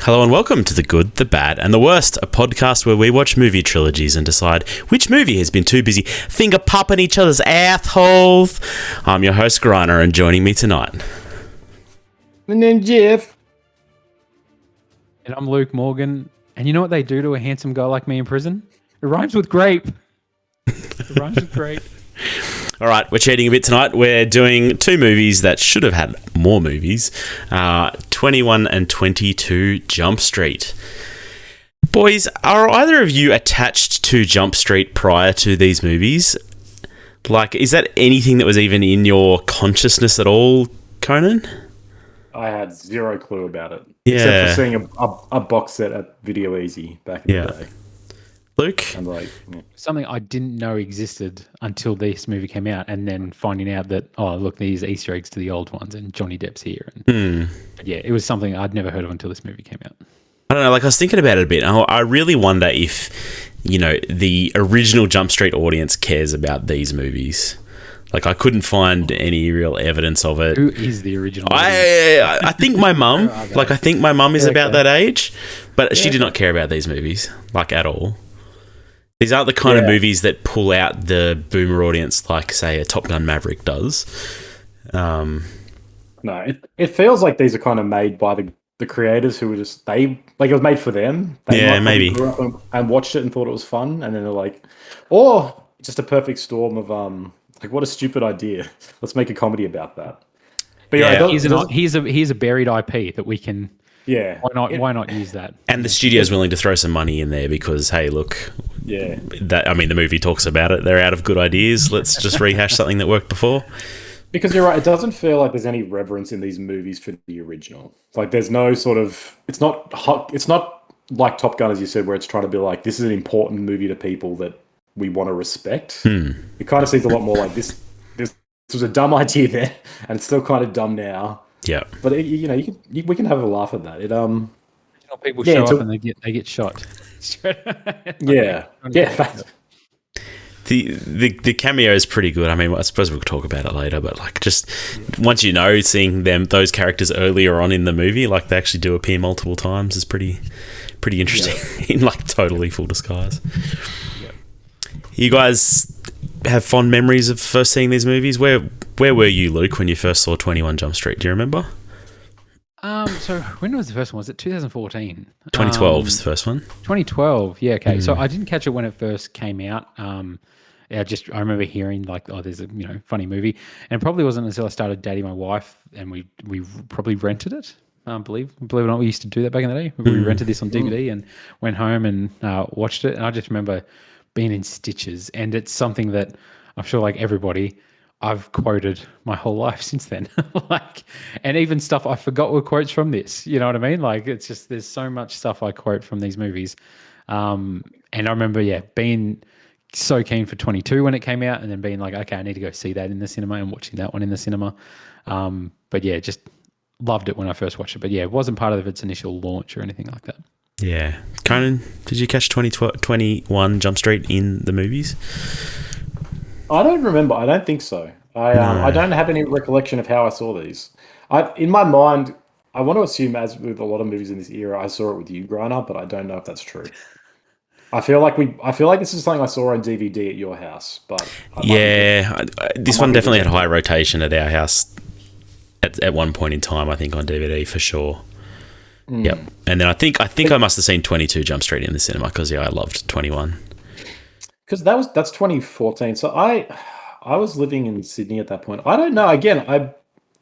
Hello and welcome to The Good, The Bad and The Worst, a podcast where we watch movie trilogies and decide which movie has been too busy finger popping each other's assholes. I'm your host, Griner, and joining me tonight. My name's Jeff. And I'm Luke Morgan. And you know what they do to a handsome guy like me in prison? It rhymes with grape. It rhymes with grape. All right, we're cheating a bit tonight. We're doing two movies that should have had more movies. 21 and 22 Jump Street. Boys, are either of you attached to Jump Street prior to these movies? Like, is that anything that was even in your consciousness at all, Conan? I had zero clue about it. Yeah. Except for seeing a box set at Video Easy back in the day. Luke? And Something I didn't know existed until this movie came out, and then finding out that, oh, look, these Easter eggs to the old ones, and Johnny Depp's here. And yeah, it was something I'd never heard of until this movie came out. I don't know, like I was thinking about it a bit. I really wonder if, you know, the original Jump Street audience cares about these movies. Like, I couldn't find any real evidence of it. Who is the original? I think my mum. Like, I think my mum is about that age, but she did not care about these movies, like, at all. These aren't the kind of movies that pull out the boomer audience like, say, a Top Gun Maverick does. No, it feels like these are kind of made by the creators who were just, it was made for them. They maybe. Grew up and watched it and thought it was fun, and then they're like, or just a perfect storm of, like, what a stupid idea. Let's make a comedy about that. But here's a buried IP that we can... Yeah. Why not use that? And the studio's willing to throw some money in there because, hey, look, the movie talks about it. They're out of good ideas. Let's just rehash something that worked before. Because you're right, it doesn't feel like there's any reverence in these movies for the original. Like, there's no sort of... It's not like Top Gun, as you said, where it's trying to be like, this is an important movie to people that we want to respect. It kind of seems a lot more like this was a dumb idea there, and it's still kind of dumb now. Yeah, but we can have a laugh at that. People show up and they get shot. Yeah. The cameo is pretty good. I mean, I suppose we'll talk about it later, but like, just once you know, seeing those characters earlier on in the movie, like they actually do appear multiple times, is pretty interesting in like totally full disguise. Yeah. You guys have fond memories of first seeing these movies? Where were you, Luke, when you first saw 21 Jump Street? Do you remember? So when was the first one? Was it 2014? 2012 is the first one. 2012, yeah, okay. So I didn't catch it when it first came out. I remember hearing like, oh, there's a funny movie, and it probably wasn't until I started dating my wife and we probably rented it. Believe it or not, we used to do that back in the day. We rented this on DVD and went home and watched it. And I just remember being in stitches, and it's something that I'm sure, like everybody, I've quoted my whole life since then. And even stuff I forgot were quotes from this. You know what I mean? Like, it's just, there's so much stuff I quote from these movies. And I remember, being so keen for 22 when it came out, and then being like, okay, I need to go see that in the cinema, and watching that one in the cinema. But yeah, just loved it when I first watched it. But yeah, it wasn't part of its initial launch or anything like that. Yeah. Conan, did you catch 21 Jump Street in the movies? I don't remember. I don't think so. I don't have any recollection of how I saw these. In my mind, I want to assume, as with a lot of movies in this era, I saw it with you, Griner, but I don't know if that's true. I feel like this is something I saw on DVD at your house, but this one definitely had high rotation at our house at one point in time. I think on DVD for sure. Yep. And then I think I must have seen 22 Jump Street in the cinema because I loved 21. Because that's 2014. So I was living in Sydney at that point. I don't know. Again,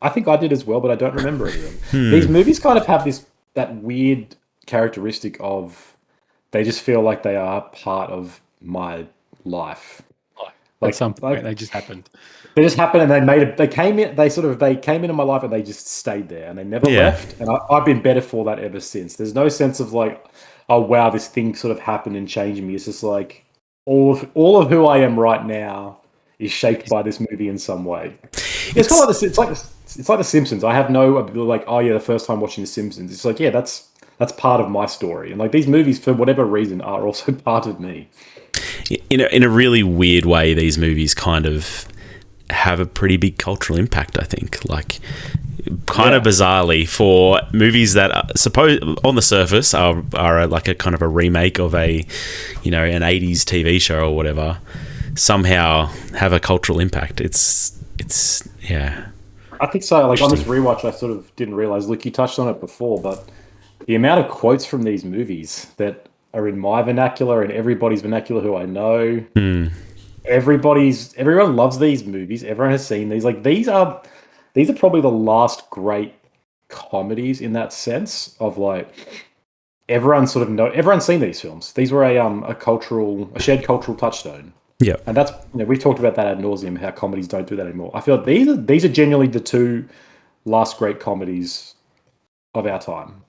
I think I did as well, but I don't remember any of them. These movies kind of have that weird characteristic of they just feel like they are part of my life. At some point, they just happened. They just happened, and they came into my life, and they just stayed there, and they never left. And I've been better for that ever since. There's no sense of like, oh wow, this thing sort of happened and changed me. It's just like all of who I am right now is shaped by this movie in some way. It's kind of like The Simpsons. I have no like, oh yeah, the first time watching The Simpsons, it's like, yeah, that's part of my story. And like, these movies, for whatever reason, are also part of me. In a really weird way, these movies kind of have a pretty big cultural impact, I think. Like, kind of bizarrely, for movies that are on the surface are like a kind of a remake of an 80s TV show or whatever, somehow have a cultural impact. It's yeah. I think so. Like on this rewatch, I sort of didn't realize. Luke, you touched on it before, but the amount of quotes from these movies that are in my vernacular and everybody's vernacular who I know. Everyone loves these movies. Everyone has seen these. Like these are probably the last great comedies in that sense of like everyone's seen these films. These were a shared cultural touchstone. Yeah, and that's we've talked about that ad nauseum, how comedies don't do that anymore. I feel like these are genuinely the two last great comedies of our time.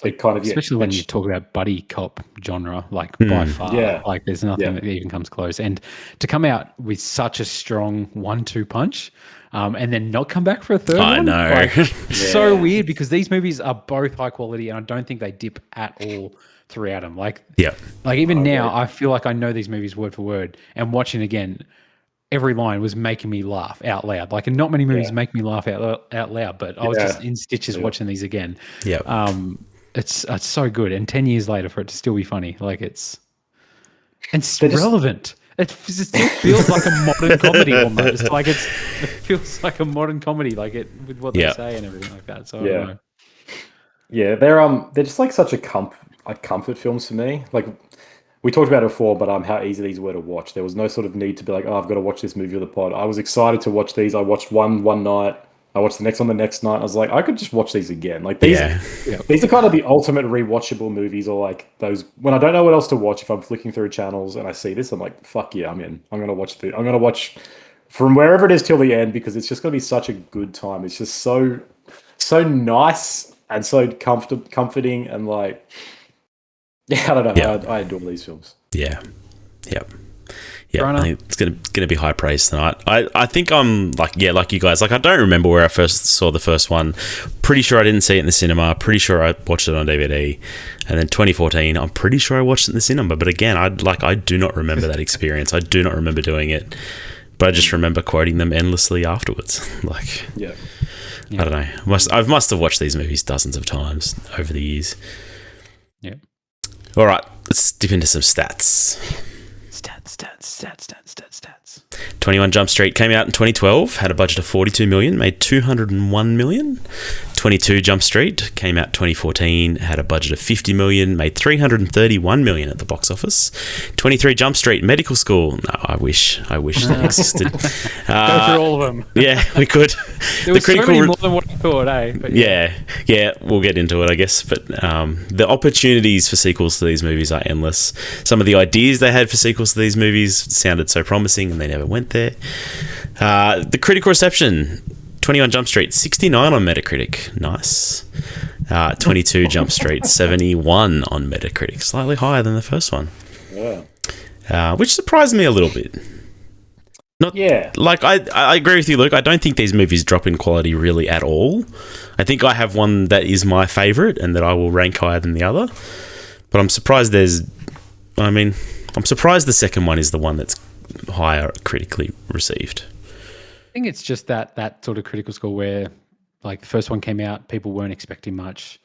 Especially when you talk about buddy cop genre, like by far, like there's nothing that even comes close. And to come out with such a strong 1-2 punch, and then not come back for a third one, I know, so weird, because these movies are both high quality, and I don't think they dip at all throughout them. Like even now, I feel like I know these movies word for word, and watching again, every line was making me laugh out loud. Like, and not many movies make me laugh out loud, but I was just in stitches watching these again. Yeah. It's so good, and 10 years later for it to still be funny, like it's relevant. It still feels like a modern comedy almost. Like it feels like a modern comedy, like it with what they say and everything like that. So I don't know. Yeah, they're just like such a comfort films for me. Like we talked about it before, but how easy these were to watch. There was no sort of need to be like, oh, I've got to watch this movie or the pod. I was excited to watch these. I watched one night. I watched the next one the next night. I was like, I could just watch these again. Like these are kind of the ultimate rewatchable movies, or like those when I don't know what else to watch. If I'm flicking through channels and I see this, I'm like, fuck yeah, I'm in. I'm gonna watch from wherever it is till the end, because it's just gonna be such a good time. It's just so nice and so comforting, and like, I don't know. I adore these films. Yeah. I think it's gonna be high praise tonight. I think I'm like you guys. Like I don't remember where I first saw the first one. Pretty sure I didn't see it in the cinema. Pretty sure I watched it on DVD. And then 2014, I'm pretty sure I watched it in the cinema. But again, I do not remember that experience. I do not remember doing it. But I just remember quoting them endlessly afterwards. Like I don't know. I must have watched these movies dozens of times over the years. Yeah. All right, let's dip into some stats. Stats. 21 Jump Street came out in 2012, had a budget of 42 million, made 201 million. 22 Jump Street came out 2014, had a budget of 50 million, made 331 million at the box office. 23 Jump Street Medical School. No, I wish that existed. Go through all of them. Yeah, we could. There was so many more than what I thought, eh? But yeah, we'll get into it, I guess. But the opportunities for sequels to these movies are endless. Some of the ideas they had for sequels to these movies sounded so promising, and they never went there. The critical reception: 21 Jump Street, 69 on Metacritic. Nice. 22 Jump Street, 71 on Metacritic. Slightly higher than the first one. Yeah. Which surprised me a little bit. Like, I agree with you, Luke. I don't think these movies drop in quality really at all. I think I have one that is my favourite and that I will rank higher than the other. But I'm surprised I'm surprised the second one is the one that's higher critically received. I think it's just that sort of critical score where, like, the first one came out, people weren't expecting much.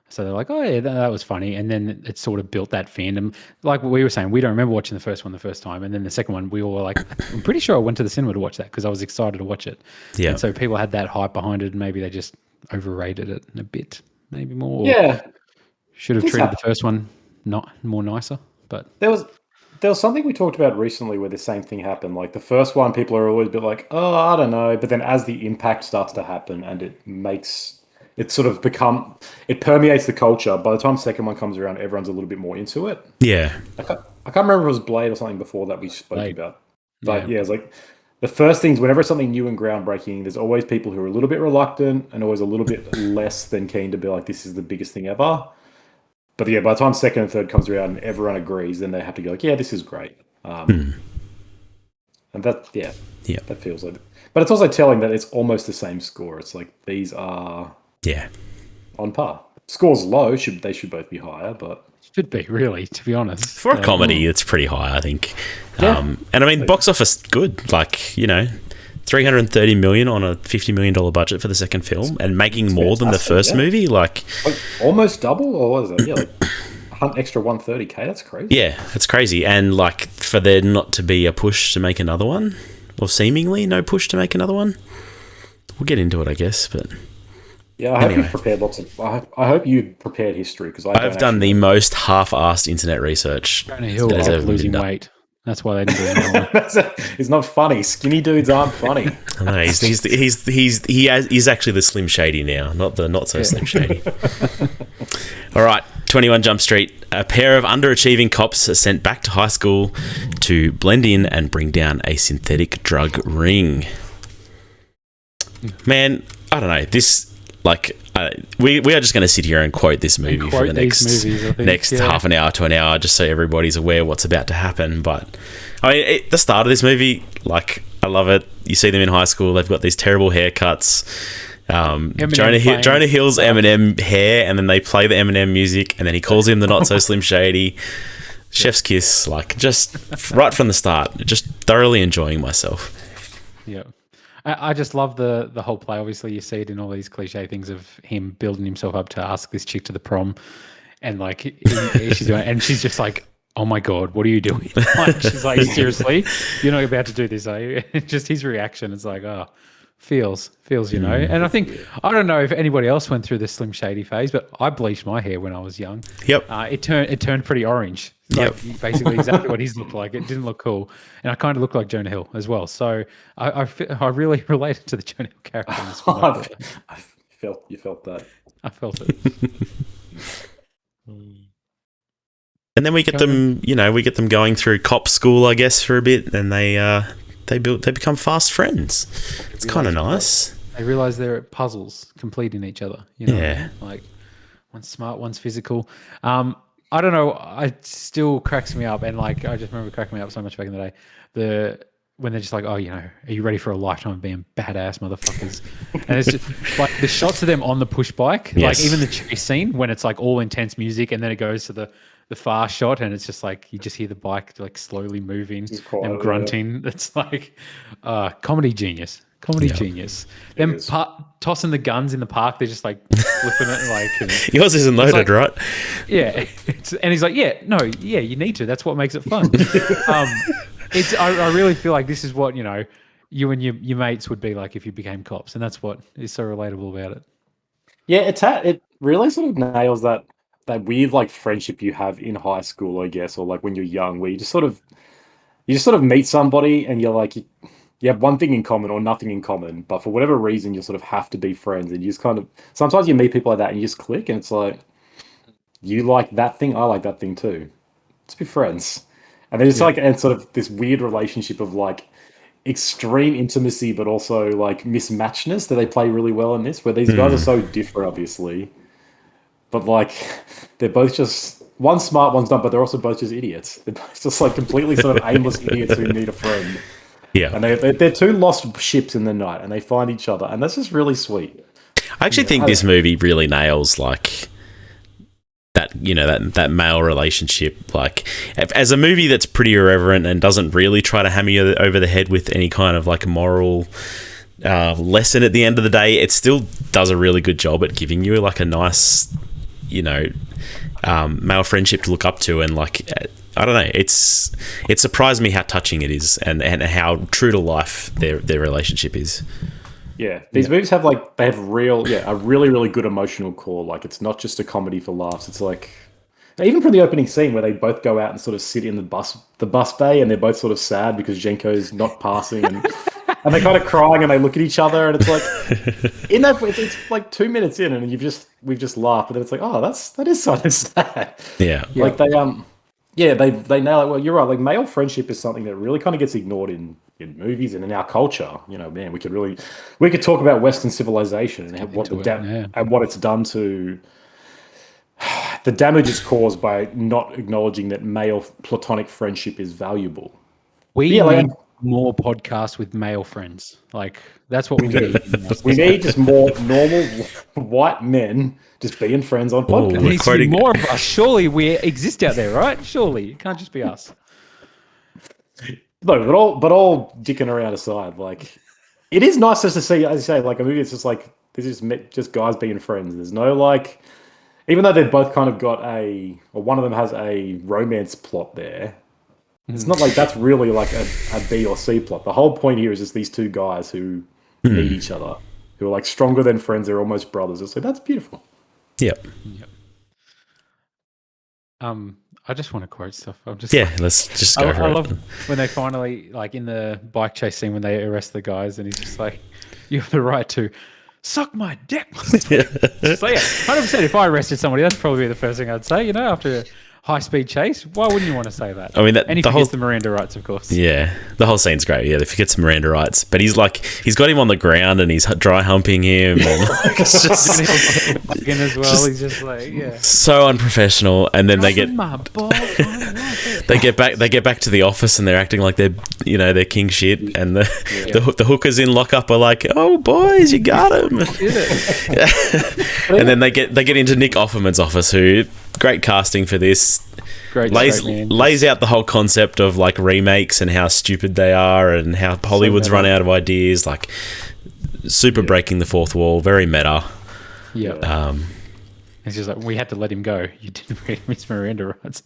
So they're like, oh, yeah, that was funny. And then it sort of built that fandom. Like what we were saying, we don't remember watching the first one the first time. And then the second one, we all were like, I'm pretty sure I went to the cinema to watch that because I was excited to watch it. Yeah. And so people had that hype behind it. And maybe they just overrated it a bit, maybe more. Yeah. Should have treated the first one not more nicer. But there was something we talked about recently where the same thing happened. Like the first one, people are always a bit like, oh, I don't know. But then as the impact starts to happen and it permeates the culture. By the time the second one comes around, everyone's a little bit more into it. Yeah. I can't remember if it was Blade or something before that we spoke about. But it's like the first things, whenever it's something new and groundbreaking, there's always people who are a little bit reluctant and always a little bit less than keen to be like, this is the biggest thing ever. But yeah, by the time second and third comes around and everyone agrees, then they have to go like, yeah, this is great. And that feels like it. But it's also telling that it's almost the same score. It's like these are on par. Score's low, they should both be higher, but should be really, to be honest. For a comedy, it's pretty high, I think. And I mean, box office good. Like, $330 million on a $50 million budget for the second film, and making more than the first movie. Like almost double, or what is it? Yeah, like extra 130K. That's crazy. Yeah, it's crazy. And like for there not to be a push to make another one, or seemingly no push to make another one. We'll get into it, I guess, but yeah, I hope you've prepared lots of. I hope you prepared history, because I've done the most half-assed internet research Jonah Hill losing weight. That's why they didn't do it. It's not funny. Skinny dudes aren't funny. No, he's actually the Slim Shady now, not so Slim Shady. All right, 21 Jump Street. A pair of underachieving cops are sent back to high school to blend in and bring down a synthetic drug ring. Man, I don't know. This, like, we are just going to sit here and quote this movie for the next half an hour to an hour, just so everybody's aware what's about to happen. But I mean, the start of this movie, like, I love it. You see them in high school; they've got these terrible haircuts. Jonah Hill's Eminem hair, and then they play the Eminem music, and then he calls him the not so Slim Shady. Chef's kiss, like, just right from the start, just thoroughly enjoying myself. Yeah. I just love the whole play. Obviously, you see it in all these cliche things of him building himself up to ask this chick to the prom, and like she's doing, and she's just like, "Oh my god, what are you doing?" Like, she's like, "Seriously, you're not about to do this, are you?" Just his reaction is like, "Oh, feels, you know." And I think I don't know if anybody else went through the Slim Shady phase, but I bleached my hair when I was young. Yep. It turned pretty orange. Like basically exactly what he's looked like. It didn't look cool, and I kind of looked like Jonah Hill as well. So I really related to the Jonah Hill character. In this film. You felt that. I felt it. And then we get them going through cop school, I guess, for a bit, and they become fast friends. It's kind of nice. They realize they're puzzles completing each other. You know, yeah. Like one's smart, one's physical. I don't know. It still cracks me up, and like I just remember cracking me up so much back in the day. When they're just like, "Oh, you know, are you ready for a lifetime of being badass motherfuckers?" And it's just like the shots of them on the push bike, yes. Like even the chase scene when it's like all intense music, and then it goes to the far shot, and it's just like you just hear the bike like slowly moving and grunting. Yeah. It's like comedy genius. Genius. Them tossing the guns in the park, they're just like flipping it like. Yours isn't loaded, like, right? Yeah, and he's like, you need to. That's what makes it fun. I really feel like this is what you and your mates would be like if you became cops, and that's what is so relatable about it. Yeah, it really sort of nails that weird like friendship you have in high school, I guess, or like when you're young, where you just sort of meet somebody and you're like. You have one thing in common or nothing in common, but for whatever reason, you sort of have to be friends. And you just kind of, sometimes you meet people like that and you just click and it's like, you like that thing, I like that thing too. Let's be friends. And then it's like, and sort of this weird relationship of like extreme intimacy, but also like mismatchedness that they play really well in this, where these guys are so different, obviously. But like, they're both just, one's smart, one's dumb, but they're also both just idiots. They're both just like completely sort of aimless idiots who need a friend. Yeah, and they're two lost ships in the night, and they find each other, and that's just really sweet. I actually think this movie really nails like that, that male relationship. Like, as a movie that's pretty irreverent and doesn't really try to hammer you over the head with any kind of like moral lesson at the end of the day, it still does a really good job at giving you like a nice, male friendship to look up to, and like. I don't know. It surprised me how touching it is, and how true to life their relationship is. Yeah, these movies have a really really good emotional core. Like it's not just a comedy for laughs. It's like even from the opening scene where they both go out and sort of sit in the bus bay, and they're both sort of sad because Jenko's not passing, and they're kind of crying, and they look at each other, and it's like it's like 2 minutes in, and we've just laughed, but then it's like, oh, that is so sad. Yeah, like they Yeah, they nail it. Well, you're right. Like male friendship is something that really kind of gets ignored in movies and in our culture. Man, we could talk about Western civilization and what it's done to the damage it's caused by not acknowledging that male platonic friendship is valuable. We need more podcasts with male friends. Like that's what we need. We need just more normal white men just being friends on podcasts. There needs to be more of us. Surely we exist out there, right? Surely it can't just be us. No, but all dicking around aside, like it is nice just to see, as you say, like a movie. It's just like this is just guys being friends. There's no like, even though they've both kind of got or one of them has a romance plot there. It's not like that's really like a B or C plot. The whole point here is just these two guys who need each other, who are like stronger than friends. They're almost brothers. So that's beautiful. Yep. I just want to quote stuff. Let's just go for it. I love when they finally, like in the bike chase scene, when they arrest the guys, and he's just like, "You have the right to suck my dick." So yeah, 100%. If I arrested somebody, that's probably the first thing I'd say. After a high-speed chase, why wouldn't you want to say that? I mean, and he forgets the Miranda rights, of course. Yeah, the whole scene's great. Yeah, they forget some Miranda rights, but he's got him on the ground and he's dry humping him. And it's just as well. He's just like, so unprofessional. And then they get back to the office and they're acting like they're king shit. And the hookers in lockup are like, "Oh boys, you got him." And then they get into Nick Offerman's office, who great casting for this. Lays out the whole concept of like remakes and how stupid they are and how Hollywood's run out of ideas, like super breaking the fourth wall, very meta. Yeah. It's just like, we had to let him go. You didn't read his Miranda rights.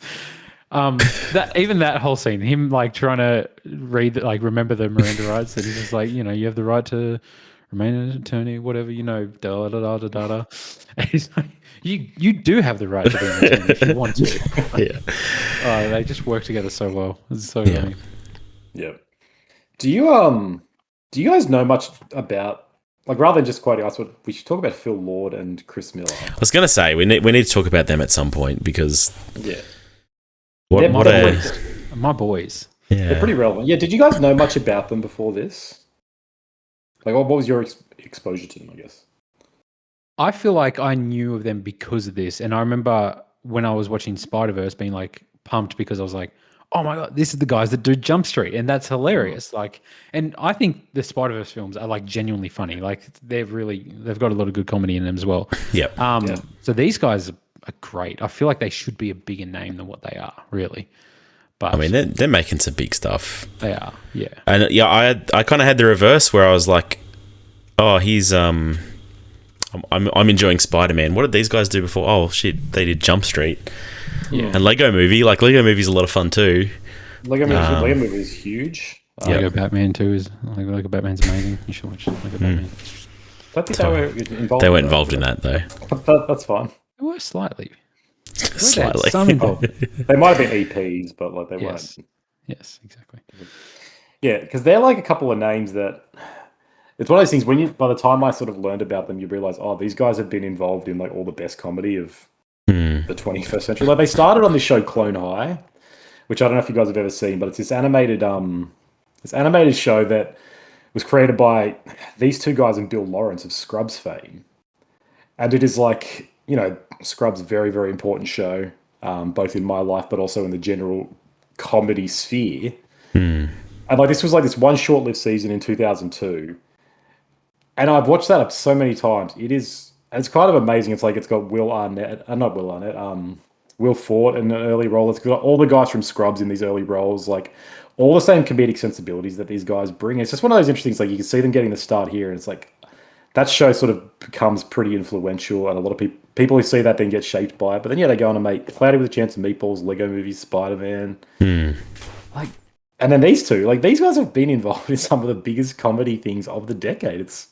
That whole scene, him like trying to remember the Miranda rights, and he's just like, you have the right to remain an attorney, whatever, da da da da da da. And he's like, you do have the right to be an attorney if you want to. They just work together so well. It's so funny. Yeah. Do you guys know much about, like, rather than just quoting us, we should talk about Phil Lord and Chris Miller. I was going to say we need to talk about them at some point because my boys. Yeah, they're pretty relevant. Yeah, did you guys know much about them before this? Like, what was your exposure to them, I guess? I feel like I knew of them because of this. And I remember when I was watching Spider-Verse being like pumped because I was like, oh my God, this is the guys that do Jump Street. And that's hilarious. Like, and I think the Spider-Verse films are like genuinely funny. Like they've got a lot of good comedy in them as well. Yep. So these guys are great. I feel like they should be a bigger name than what they are, really. But I mean, they're making some big stuff. They are, yeah. And I kind of had the reverse where I was like, oh, he's I'm enjoying Spider-Man. What did these guys do before? Oh shit, they did Jump Street. Yeah. And Lego Movie. Like Lego Movie's a lot of fun too. Lego Movie is huge. Lego Batman too is Lego Batman's amazing. You should watch Lego Batman. I think they were involved. They weren't involved in that though. That's fine. They were slightly. Slightly. Some involved. They might have been EPs, but like they weren't. Yes, exactly. Yeah, because they're like a couple of names that. It's one of those things when by the time I sort of learned about them, you realize, oh, these guys have been involved in like all the best comedy of the 21st century. Like they started on this show Clone High, which I don't know if you guys have ever seen, but it's this animated show that was created by these two guys and Bill Lawrence of Scrubs fame. And it is like, Scrubs, very, very important show, both in my life, but also in the general comedy sphere. And like this was like this one short-lived season in 2002. And I've watched that up so many times. It's kind of amazing. It's like it's got Will Forte in an early role. It's got all the guys from Scrubs in these early roles, like all the same comedic sensibilities that these guys bring. It's just one of those interesting things. Like you can see them getting the start here, and it's like that show sort of becomes pretty influential, and a lot of people who see that then get shaped by it. But then they go on to make Cloudy with a Chance of Meatballs, Lego Movie, Spider-Man. Like, and then these guys have been involved in some of the biggest comedy things of the decade. It's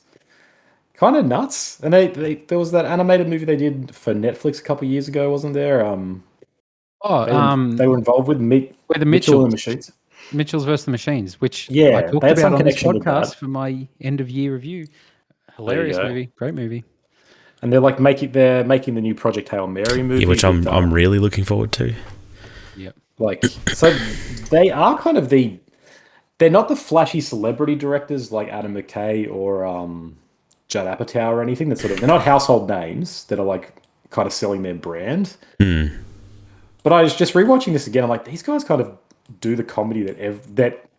kind of nuts. And there was that animated movie they did for Netflix a couple of years ago, wasn't there? They were involved with Mitchell and the Machines. Mitchell's versus the Machines, which I talked about on this podcast for my end of year review. Hilarious movie, great movie. And they're making the new Project Hail Mary movie, which I'm really looking forward to. Yep. So they are kind of they're not the flashy celebrity directors like Adam McKay or Judd Apatow or anything. They're not household names that are like kind of selling their brand. But I was just rewatching this again. I'm like, these guys kind of do the comedy that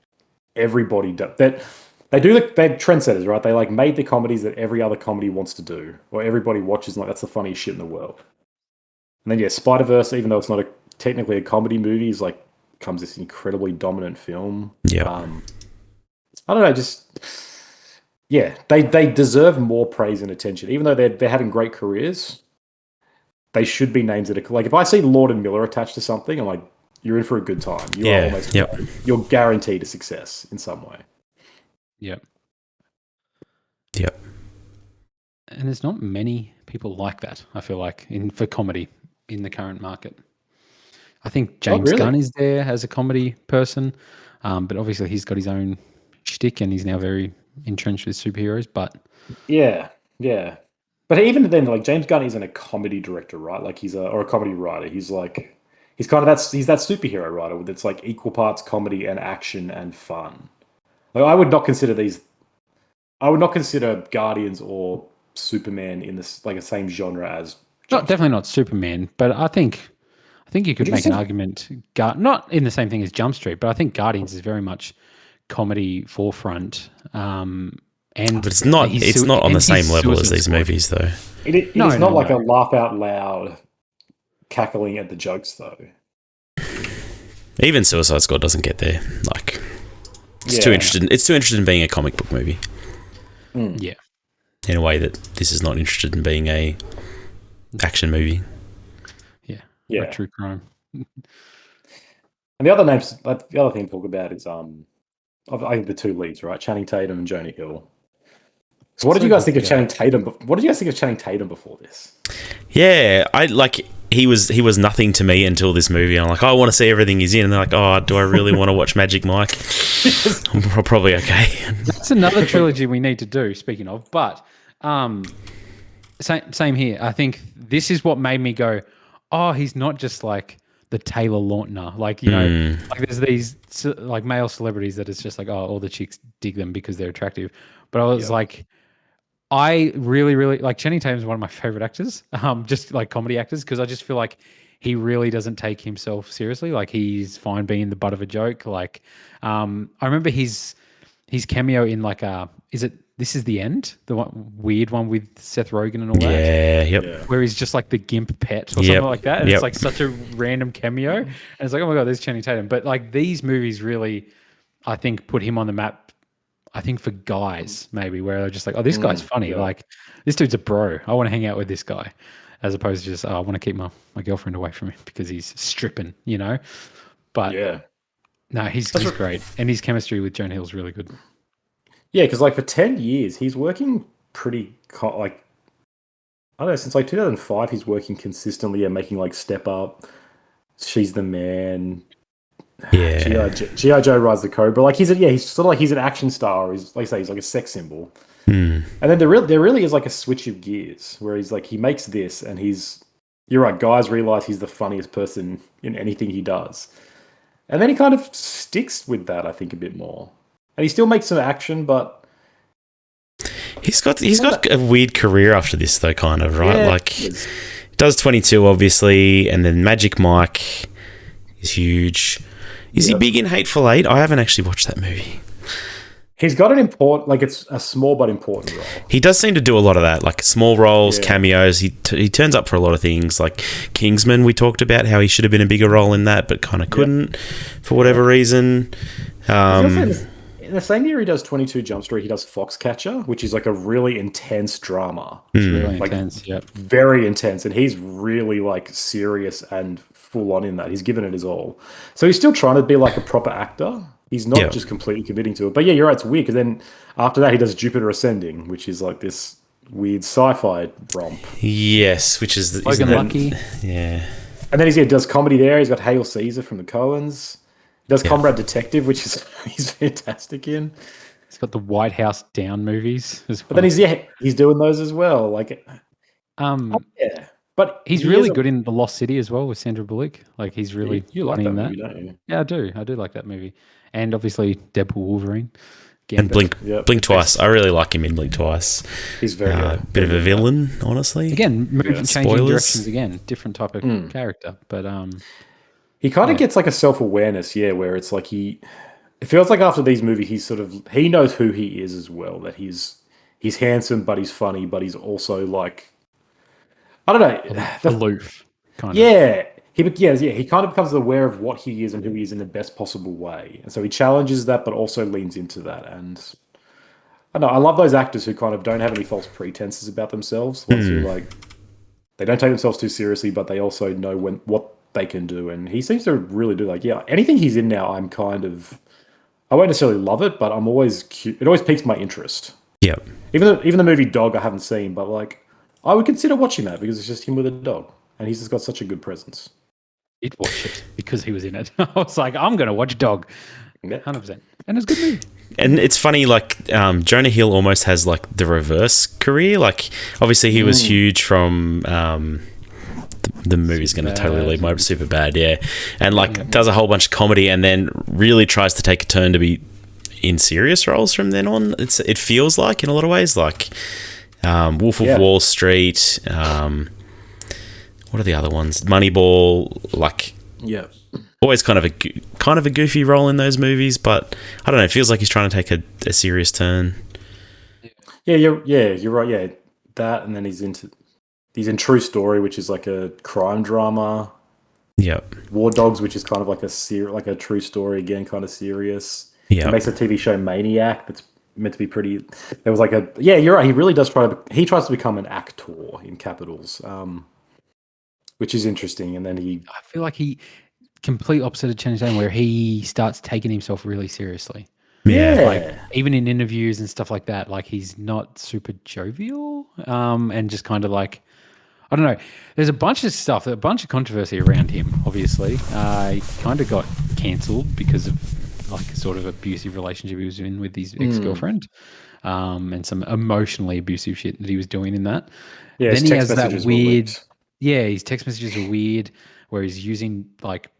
everybody does. That they're trendsetters, right? They like made the comedies that every other comedy wants to do, or everybody watches. And like that's the funniest shit in the world. And then Spider-Verse, even though it's not technically a comedy movie, is like comes this incredibly dominant film. Yeah. I don't know, just yeah, they deserve more praise and attention, even though they're having great careers. They should be names that are like, if I see Lord and Miller attached to something, I'm like, you're in for a good time. You are Yeah. almost Yep. you're guaranteed a success in some way. Yep. Yep. And there's not many people like that, I feel like, for comedy in the current market. I think James really? Gunn is there as a comedy person, but obviously he's got his own shtick and he's now very entrenched with superheroes. But Yeah, yeah. But even then, like James Gunn isn't a comedy director, right? Like or a comedy writer. He's like he's kind of he's that superhero writer that's like equal parts comedy and action and fun. Like I would not consider these. I would not consider Guardians or Superman in this like the same genre as. definitely not Superman, but I think you could you make an consider- argument, not in the same thing as Jump Street, but I think Guardians is very much comedy forefront. And But it's not. It's not on the same level as these movies, though. It No, is not no, like no. a laugh out loud, cackling at the jokes though. Even Suicide Squad doesn't get there. Like, it's too interested. It's too interested in being a comic book movie. Yeah. In a way that this is not interested in being a action movie. Yeah. Yeah. Like true crime. And the other names, like, the other thing to talk about is I think the two leads, right? Channing Tatum and Jonah Hill. So what did you guys think of Channing Tatum? What did you guys think of Channing Tatum before this? Yeah, I like he was nothing to me until this movie. I'm like, I want to see everything he's in. And they're like, oh, do I really want to watch Magic Mike? I'm probably okay. That's another trilogy we need to do, speaking of. But same here. I think this is what made me go, oh, he's not just like the Taylor Lautner. Like, you know, like there's these like male celebrities that it's just like, oh, all the chicks dig them because they're attractive. But I was like, I really, really like Channing Tatum is one of my favorite actors, just like comedy actors, because I just feel like he really doesn't take himself seriously. Like he's fine being the butt of a joke. Like I remember his cameo in like is it This Is the End, the weird one with Seth Rogen and all that. Yeah. Where he's just like the gimp pet or something like that. And it's like such a random cameo. And it's like, oh my God, there's Channing Tatum. But like these movies really, I think, put him on the map. I think for guys, maybe, where they're just like, oh, this guy's funny. Yeah. Like, this dude's a bro. I want to hang out with this guy. As opposed to just, I want to keep my girlfriend away from him because he's stripping, you know? But no, he's great. And his chemistry with Jonah Hill's really good. Yeah, because like for 10 years, he's working pretty, like, I don't know, since like 2005, he's working consistently and making like Step Up, She's the Man, G.I. Joe Rides the Cobra. Like he's sort of like he's an action star. He's like I say, he's like a sex symbol. And then there really is like a switch of gears where he's like he makes this and you're right, guys realize he's the funniest person in anything he does. And then he kind of sticks with that, I think, a bit more. And he still makes some action, but he's got a weird career after this though, kind of, right? Yeah, like does 22 obviously, and then Magic Mike is huge. Is he big in Hateful Eight? I haven't actually watched that movie. He's got an important, like it's a small but important role. He does seem to do a lot of that, like small roles, cameos. He turns up for a lot of things, like Kingsman. We talked about how he should have been a bigger role in that, but kind of couldn't for whatever reason. In the same year he does 22 Jump Street, he does Foxcatcher, which is like a really intense drama. It's really intense, very intense, and he's really like serious and full on in that. He's given it his all. So he's still trying to be like a proper actor. He's not just completely committing to it. But yeah, you're right, it's weird because then after that he does Jupiter Ascending, which is like this weird sci-fi romp. Yes, which is Logan Lucky. Yeah. And then he does comedy there. He's got Hail Caesar from the Coens. He does Comrade Detective, which is he's fantastic in. He's got the White House Down movies as well. But then he's doing those as well. Like But he's really good in The Lost City as well with Sandra Bullock. Like he's really you like funny that in movie, that. don't you? Yeah, I do. I do like that movie. And obviously Deadpool Wolverine. And Blink Twice. I really like him in Blink Twice. He's very bit of a villain, honestly. Again, changing Spoilers. directions again. Different type of character. But he kind of gets like a self-awareness, where it's like it feels like after these movies he knows who he is as well, that he's handsome but he's funny, but he's also like I don't know, aloof kind of. He kind of becomes aware of what he is and who he is in the best possible way. And so he challenges that but also leans into that. And I know I love those actors who kind of don't have any false pretenses about themselves. Ones who like they don't take themselves too seriously, but they also know what they can do. And he seems to really do anything he's in now. I'm kind of I won't necessarily love it, but I'm always it always piques my interest. Yeah. Even the movie Dog I haven't seen, but like I would consider watching that because it's just him with a dog, and he's just got such a good presence. I'd watch it because he was in it. I was like, I'm going to watch Dog, 100%, and it's a good movie. And it's funny, like Jonah Hill almost has like the reverse career. Like obviously he was huge from the movie's going to totally leave my super bad, yeah, and like does a whole bunch of comedy, and then really tries to take a turn to be in serious roles from then on. It feels like in a lot of ways, like Wolf of Wall Street. What are the other ones? Moneyball. Like always kind of a goofy role in those movies, but I don't know. It feels like he's trying to take a serious turn. Yeah, you're right. Yeah, that, and then he's in True Story, which is like a crime drama. Yep. War Dogs, which is kind of like a true story again, kind of serious. Yeah. He makes a TV show Maniac that's meant to be pretty. There was like you're right. He really does he tries to become an actor in capitals, which is interesting. And then I feel like he complete opposite of Channing Tatum, where he starts taking himself really seriously. Yeah. Like even in interviews and stuff like that, like he's not super jovial, and just kind of like, I don't know. There's a bunch of stuff, a bunch of controversy around him. Obviously, he kind of got cancelled because of like a sort of abusive relationship he was in with his ex-girlfriend, and some emotionally abusive shit that he was doing in that. Yeah, then he has that weird. Yeah, his text messages are weird, where he's using like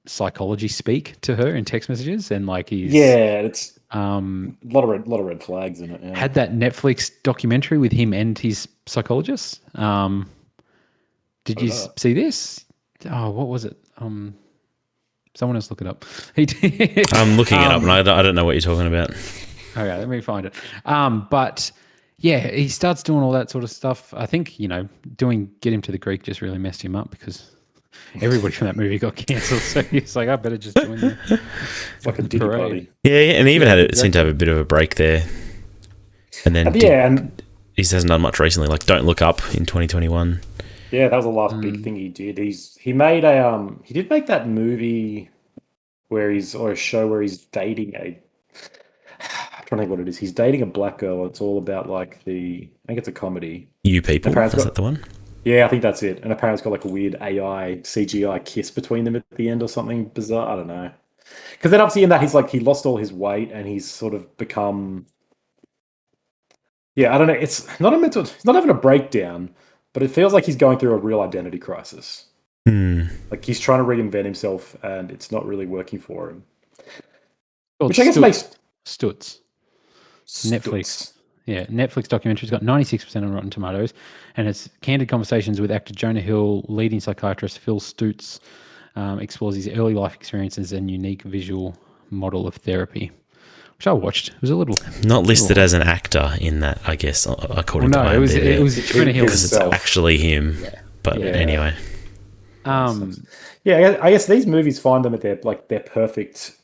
psychology speak to her in text messages, and like he's it's a lot of red flags in it. Yeah. Had that Netflix documentary with him and his psychologist. Did you see this? Oh, what was it? Someone else look it up. He did. I'm looking it up, and I don't know what you're talking about. Okay, let me find it. But yeah, he starts doing all that sort of stuff. I think Get Him to the Greek just really messed him up because everybody from that movie got cancelled. So he's like, I better just join the it's like a Diddy party. Yeah, and he even seemed to have a bit of a break there. And then and he hasn't done much recently. Like Don't Look Up in 2021. Yeah, that was the last big thing he did. He made he did make that movie a show where he's dating I'm trying to think what it is. He's dating a black girl. It's all about like I think it's a comedy. You People, is that the one? Yeah, I think that's it. And apparently it's got like a weird AI CGI kiss between them at the end or something bizarre. I don't know. Because then obviously in that he lost all his weight and he's sort of become. Yeah, I don't know. It's not He's not having a breakdown, but it feels like he's going through a real identity crisis. Like he's trying to reinvent himself, and it's not really working for him. Well, which I guess makes Stutz. Netflix. Yeah, Netflix documentary's got 96% on Rotten Tomatoes, and it's candid conversations with actor Jonah Hill, leading psychiatrist Phil Stutz, explores his early life experiences and unique visual model of therapy, which I watched. It was a little not listed as an actor in that, I guess, according to IMDb. It was Jonah Hill because it's actually him. Yeah. But anyway, I guess these movies find them at their perfect,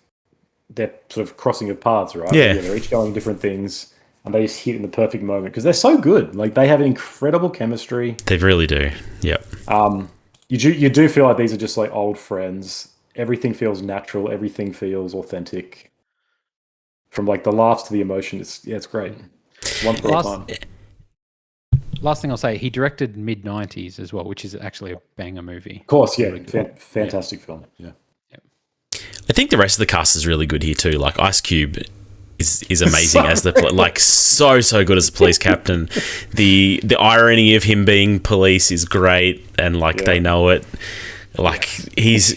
their sort of crossing of paths, right? Yeah, they're each going different things. And they just hit in the perfect moment because they're so good. Like they have an incredible chemistry. They really do. Yep. You do feel like these are just like old friends. Everything feels natural. Everything feels authentic. From like the laughs to the emotion, it's great. One for a time. Last thing I'll say, he directed mid-90s as well, which is actually a banger movie. Of course, yeah, fantastic film. Yeah. I think the rest of the cast is really good here too. Like Ice Cube is amazing as the so good as a police captain. The irony of him being police is great, and they know it. Like he's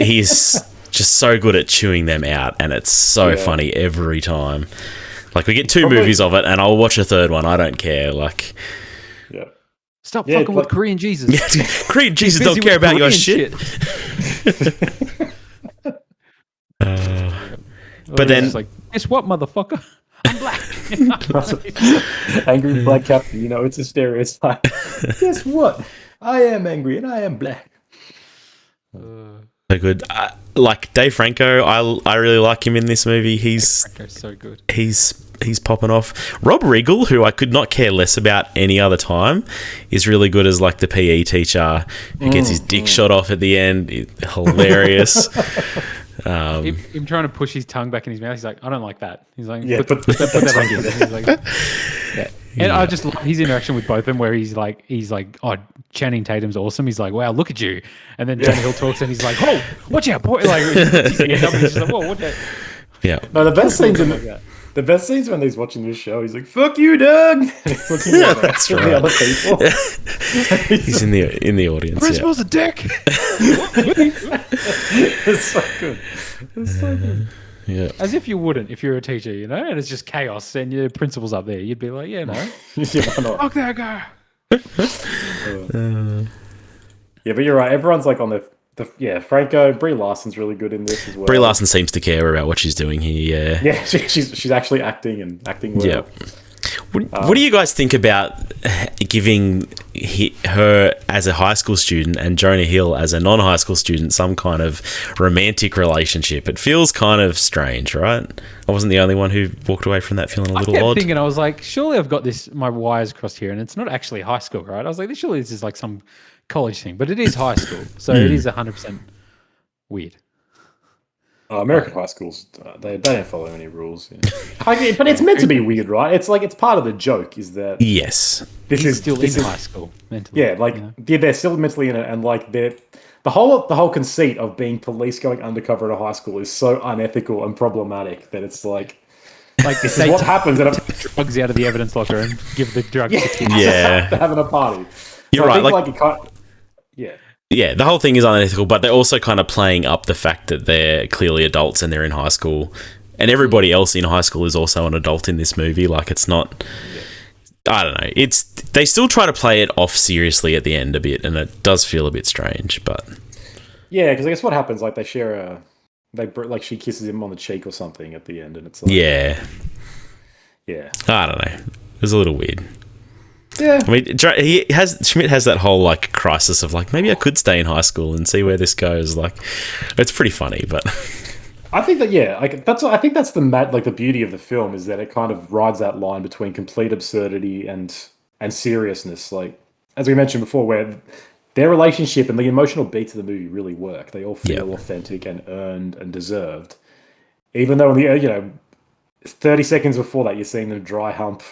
just so good at chewing them out, and it's so funny every time. Like we get two movies of it, and I'll watch a third one. I don't care. Like, stop fucking with Korean Jesus. Korean Jesus don't care about your shit. But then, like, guess what, motherfucker? I'm black. Angry black captain. It's a stereotype. Guess what? I am angry and I am black. So good. Like Dave Franco, I really like him in this movie. He's so good. He's he's popping off. Rob Riggle, who I could not care less about any other time, is really good as like the PE teacher who gets his dick shot off at the end. Hilarious. Him trying to push his tongue back in his mouth. He's like, I don't like that. He's like, put but that back in. He's like, yeah. And I just love his interaction with both of them, where he's like, oh, Channing Tatum's awesome. He's like, wow, look at you. And then Jonah Hill talks and he's like, oh, watch out, boy. Like, he's just like, whoa, what? Yeah. No, the best scenes when he's watching this show, he's like, "Fuck you, Doug." He's looking at the other people. He's in the audience. Principal's a dick. It's so good. It's so good. Yeah. As if you wouldn't if you're a teacher, you know, and it's just chaos and your principal's up there. You'd be like, yeah, no. Yeah, why not? Fuck that guy. Yeah, but you're right. Everyone's like on the Franco. Brie Larson's really good in this as well. Brie Larson seems to care about what she's doing here. Yeah, she's actually acting well. Yeah. What do you guys think about giving her as a high school student and Jonah Hill as a non-high school student some kind of romantic relationship? It feels kind of strange, right? I wasn't the only one who walked away from that feeling a little odd. Thinking, I was like, surely I've got my wires crossed here, and it's not actually high school, right? I was like, surely this is like some college thing, but it is high school, so it is 100% weird. American high schools, they don't follow any rules. Yeah. But it's meant to be weird, right? It's like it's part of the joke is that yes, this is still in high school mentally. Yeah, like they're still mentally in it, and like the whole conceit of being police going undercover at a high school is so unethical and problematic that it's like this is what happens. Take drugs out of the evidence locker and give the drugs to kids. Yeah, having a party. You're right. Yeah, the whole thing is unethical, but they're also kind of playing up the fact that they're clearly adults and they're in high school, and everybody else in high school is also an adult in this movie. Like, it's not. I don't know. They still try to play it off seriously at the end a bit, and it does feel a bit strange. But yeah, because I guess what happens, like they share she kisses him on the cheek or something at the end, and it's like yeah. I don't know. It was a little weird. Yeah, I mean, Schmidt has that whole like crisis of like, maybe I could stay in high school and see where this goes. Like, it's pretty funny, but I think that I think that's the beauty of the film is that it kind of rides that line between complete absurdity and seriousness. Like, as we mentioned before, where their relationship and the emotional beats of the movie really work. They all feel authentic and earned and deserved, even though in the 30 seconds before that you're seeing them dry hump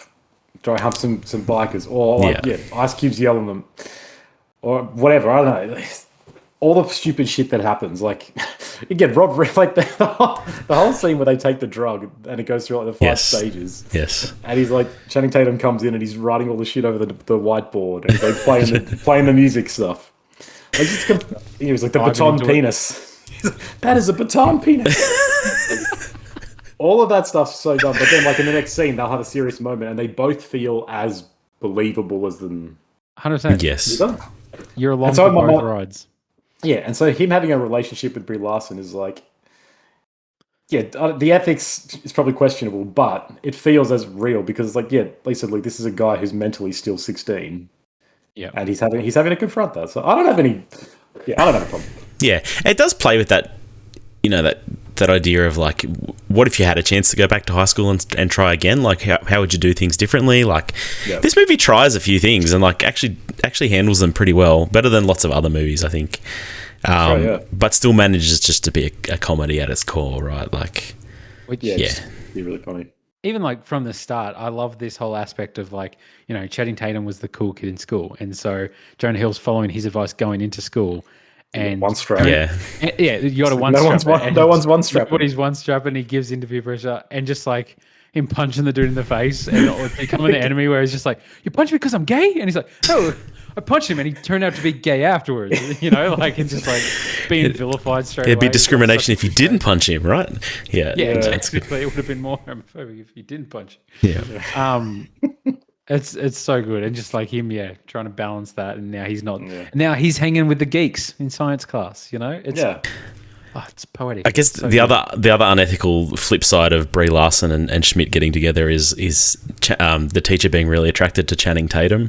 some bikers, or Ice Cube's yelling them, or whatever. I don't know. All the stupid shit that happens. Like, again, like the whole scene where they take the drug and it goes through like the 5 stages. Yes. And he's like, Channing Tatum comes in and he's writing all the shit over the whiteboard and he's like playing the music stuff. Like, he was like the baton penis. That is a baton penis. All of that stuff's so dumb, but then, like, in the next scene, they'll have a serious moment, and they both feel as believable as them. 100%. Yes. You're along for both rides. Yeah, and so him having a relationship with Brie Larson is like, the ethics is probably questionable, but it feels as real because it's like, Lisa, like, this is a guy who's mentally still 16. Yeah, and he's having to confront that. So I don't have a problem. Yeah, it does play with that, that idea of like, what if you had a chance to go back to high school and try again? Like, how would you do things differently? Like, this movie tries a few things and like actually handles them pretty well, better than lots of other movies, I think. But still manages just to be a comedy at its core, right? Like, just be really funny. Even like from the start, I love this whole aspect of like, Channing Tatum was the cool kid in school, and so Jonah Hill's following his advice going into school. And one strap, you got a one strap. No one's one strap. But he's one strap, and he gives interview pressure, and just like him punching the dude in the face and becoming the enemy, where he's just like, "You punch me because I'm gay," and he's like, "No, I punched him," and he turned out to be gay afterwards. Like it's just like being vilified straight away. It'd be discrimination if you didn't punch him, right? Yeah, exactly. It would have been more homophobic if you didn't punch him. Yeah. It's so good, and just like him, trying to balance that, and now he's not. Yeah. Now he's hanging with the geeks in science class. It's poetic. I guess the other unethical flip side of Brie Larson and Schmidt getting together is the teacher being really attracted to Channing Tatum.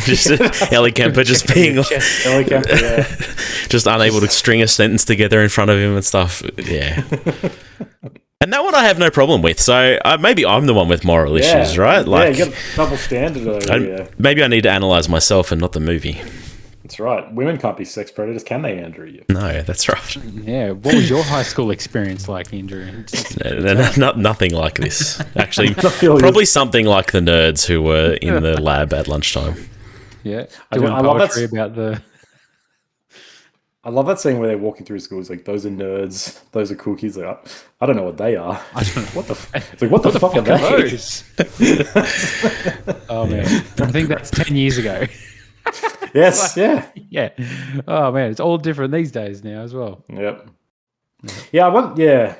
Just Ellie Kemper just being Ellie Kemper, just unable to string a sentence together in front of him and stuff. Yeah. And that one I have no problem with. So maybe I'm the one with moral issues, right? Like, you got a double standard over here. Maybe I need to analyze myself and not the movie. That's right. Women can't be sex predators, can they, Andrew? No, that's right. Yeah. What was your high school experience like, Andrew? Nothing like this. Actually, probably something like the nerds who were in the lab at lunchtime. Yeah. I love that about the. I love that scene where they're walking through school. It's like, those are nerds. Those are cookies. Like, I don't know what they are. I don't know what the. It's like, what the fuck are those? Oh man, I think that's 10 years ago. Yes. Yeah. Yeah. Oh man, it's all different these days now as well. Yep. Yeah. Yeah.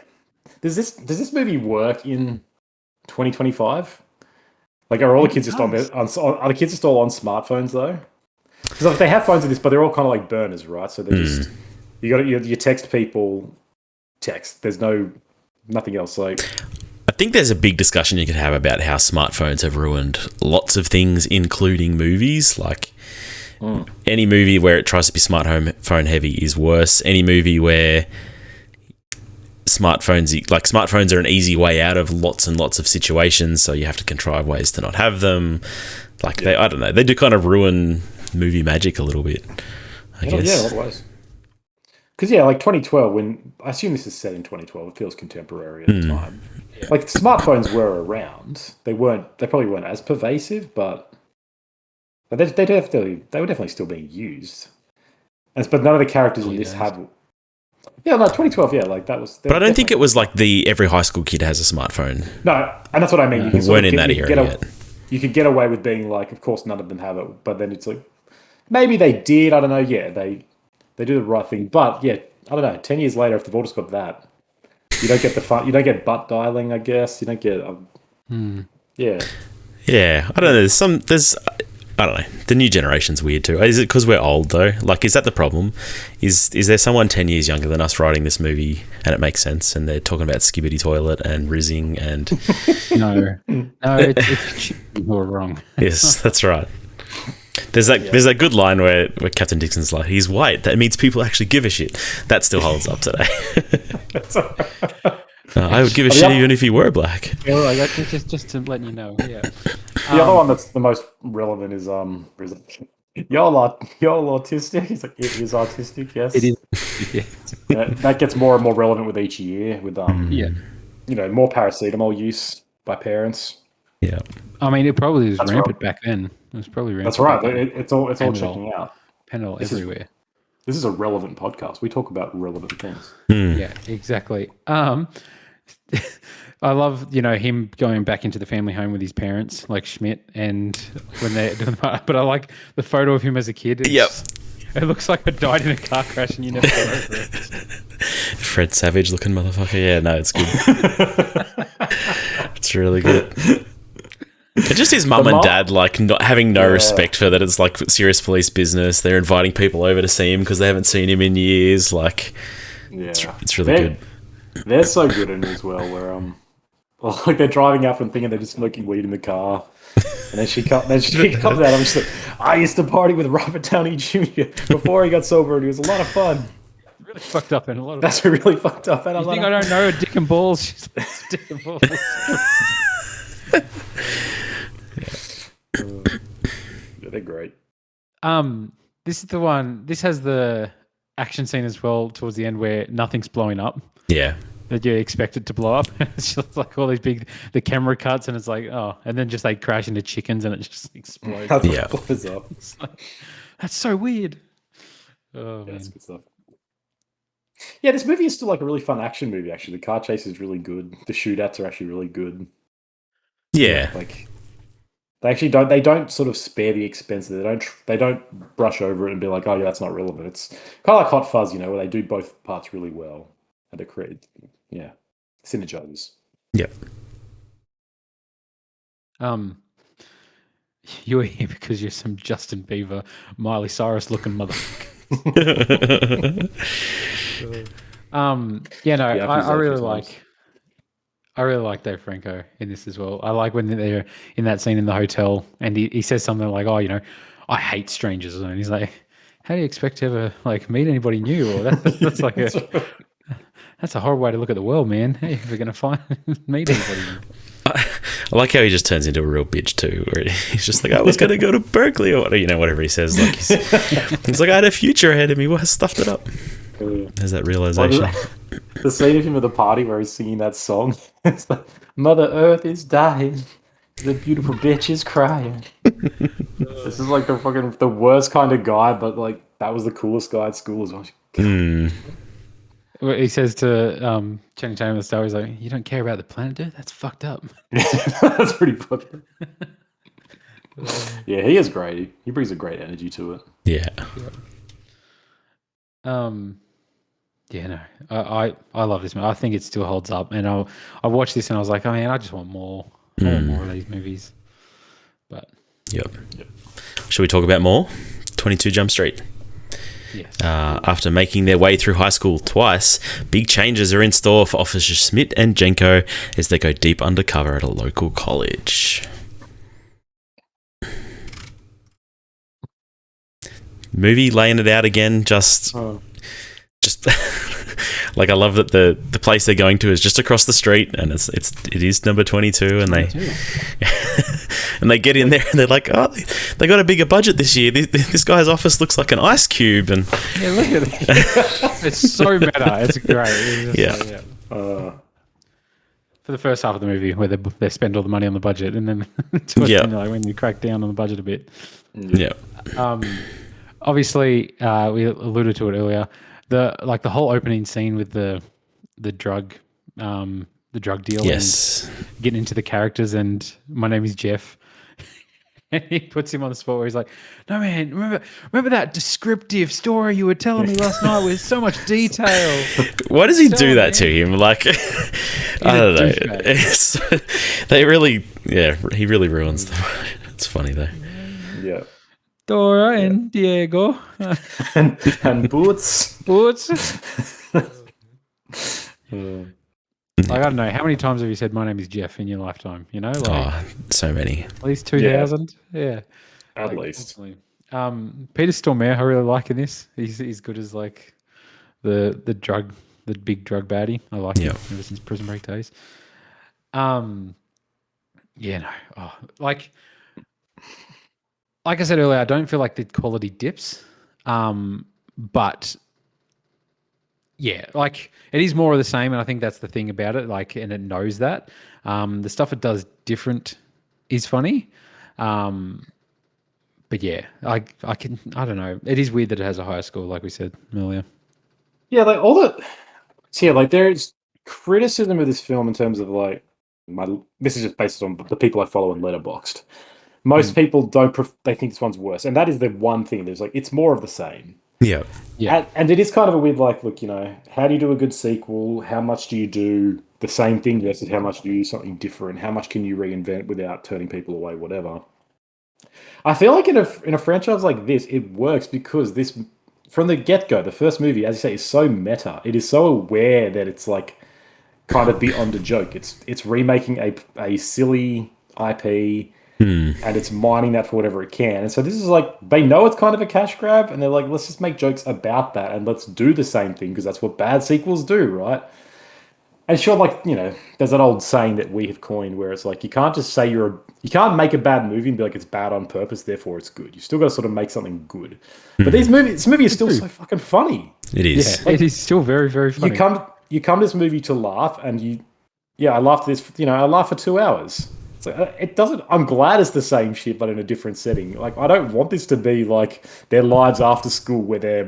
Does this movie work in 2025? Like, are all the kids just are the kids just all on smartphones though? Because like, they have phones in this, but they're all kind of like burners, right? So they're just you text people, text. There's nothing else. Like, I think there's a big discussion you could have about how smartphones have ruined lots of things, including movies. Like any movie where it tries to be smartphone heavy is worse. Any movie where smartphones are an easy way out of lots and lots of situations, so you have to contrive ways to not have them. Like I don't know, they do kind of ruin movie magic a little bit, I guess. Yeah, a lot of ways. Because like 2012, when I assume this is set in 2012, it feels contemporary at the time. Yeah. Like, smartphones were around. They probably weren't as pervasive, but they were definitely still being used. But none of the characters in this had. Yeah, no, 2012. Yeah, like that was. But I don't think it was like every high school kid has a smartphone. No, and that's what I mean. You weren't in that era yet. You could get away with being like, of course, none of them have it, but then it's like, maybe they did. I don't know. Yeah, they do the right thing, but yeah, I don't know. 10 years later, if they've all just got that, you don't get the fun. You don't get butt dialing. I guess you don't get. Yeah. Yeah, I don't know. I don't know. The new generation's weird too. Is it because we're old though? Like, is that the problem? Is there someone 10 years younger than us writing this movie and it makes sense and they're talking about Skibbity Toilet and rizzing and... No, it's you're wrong. Yes, that's right. There's that good line where Captain Dixon's like, he's white. That means people actually give a shit. That still holds up today. I would give a shit even if he were black. Yeah, like, just to let you know. Yeah. The other one that's the most relevant is y'all autistic. He's like, it is autistic. Yes, it is. Yeah, that gets more and more relevant with each year. With more paracetamol use by parents. Yeah, I mean, it probably was rampant back then. It was probably rampant. That's right. It's all checking out. Panadol everywhere. This is a relevant podcast. We talk about relevant things. Yeah, exactly. I love, him going back into the family home with his parents, like Schmidt, and when they're doing the... But I like the photo of him as a kid. It looks like I died in a car crash and you never got over it. Fred Savage looking motherfucker. Yeah, no, it's good. It's really good. And just his mum and dad, like, not having no respect for that. It's like serious police business. They're inviting people over to see him because they haven't seen him in years. Like, it's really good. They're so good in it as well, where like they're driving up and thinking they're just smoking weed in the car, and then she comes out. I'm just like, I used to party with Robert Downey Jr. before he got sober, and he was a lot of fun. Really fucked up and a lot of. That's really fucked up. And you think I don't know Dick and Balls? She's like, Dick and Balls. Yeah, they're great. This is the one. This has the action scene as well towards the end where nothing's blowing up. Yeah. That you expect it to blow up. It's just like all these the camera cuts and it's like, and then just they crash into chickens and it just explodes. Yeah. Blows up. Like, that's so weird. Oh, man. That's good stuff. Yeah, this movie is still like a really fun action movie, actually. The car chase is really good. The shootouts are actually really good. Yeah. Like, they don't sort of spare the expense. They don't brush over it and be like, oh yeah, that's not relevant. It's kind of like Hot Fuzz, where they do both parts really well. And it creates, synergize. Yep. You're here because you're some Justin Bieber, Miley Cyrus looking motherfucker. I really like Dave Franco in this as well. I like when they're in that scene in the hotel and he says something like, I hate strangers. And he's like, how do you expect to ever like meet anybody new? Or that's like That's a horrible way to look at the world, man. Hey, if we're going to find meet anybody. I like how he just turns into a real bitch too, where he's just like, I was going to go to Berkeley or whatever he says. Like he's like, I had a future ahead of me. Well, I stuffed it up. There's that realization. The scene of him at the party where he's singing that song. It's like, Mother Earth is dying. The beautiful bitch is crying. This is like the worst kind of guy, but like that was the coolest guy at school as well. He says to Channing Tatum at the start, he's like, "You don't care about the planet, dude? That's fucked up." That's pretty fucked up. Yeah, he is great. He brings a great energy to it. Yeah. Yeah, no, I love this movie. I think it still holds up, and I watched this and I was like, oh man, I just want more. I want more of these movies. But Yep. Should we talk about more? 22 Jump Street. yes, After making their way through high school twice, big changes are in store for Officer Schmidt and Jenko as they go deep undercover at a local college. Movie laying it out again, just like I love that the place they're going to is just across the street, and it is number 22, and they and they get in there and they're like, oh, they got a bigger budget this year. This guy's office looks like an ice cube, and yeah, look at it. It's so meta. It's great. Yeah. For the first half of the movie, where they spend all the money on the budget, and then towards the end, like when you crack down on the budget a bit. Yeah. Obviously, we alluded to it earlier. The whole opening scene with the drug deal, Yes. and getting into the characters, and my name is Jeff. And he puts him on the spot where he's like, "No man, remember that descriptive story you were telling me last night with so much detail." Why does he do that to him? Like, I don't know. He really ruins them. It's funny though. Yeah. Dora and Diego and Boots. Like, I don't know, how many times have you said my name is Jeff in your lifetime? You know, like so many. at least 2,000. Yeah, at least. Peter Stormare, I really like in this. He's good as like the big drug baddie. I like him ever since Prison Break days. Like I said earlier, I don't feel like the quality dips, but yeah, like it is more of the same, and I think that's the thing about it. Like, and it knows that the stuff it does different is funny, but yeah, I don't know. It is weird that it has a higher score, like we said earlier. Yeah, like there's criticism of this film in terms of like this is just based on the people I follow in Letterboxd. Most people they think this one's worse, and that is the one thing. There's like it's more of the same. Yeah. And it is kind of a weird, like, look, how do you do a good sequel? How much do you do the same thing versus how much do you do something different? How much can you reinvent without turning people away, whatever? I feel like in a franchise like this, it works because this, from the get-go, the first movie, as you say, is so meta. It is so aware that it's like kind of beyond a joke. It's remaking a silly IP, and it's mining that for whatever it can. And so this is like, they know it's kind of a cash grab, and they're like, let's just make jokes about that, and let's do the same thing, because that's what bad sequels do, right? And sure, like, there's that old saying that we have coined where it's like, you can't just say you can't make a bad movie and be like, it's bad on purpose, therefore it's good. You still got to sort of make something good. But this movie is still so fucking funny. It is. Yeah, it is still very, very funny. You come to this movie to laugh, and I laughed at this, I laughed for 2 hours. It's like, it doesn't, I'm glad it's the same shit, but in a different setting. Like, I don't want this to be like their lives after school where they're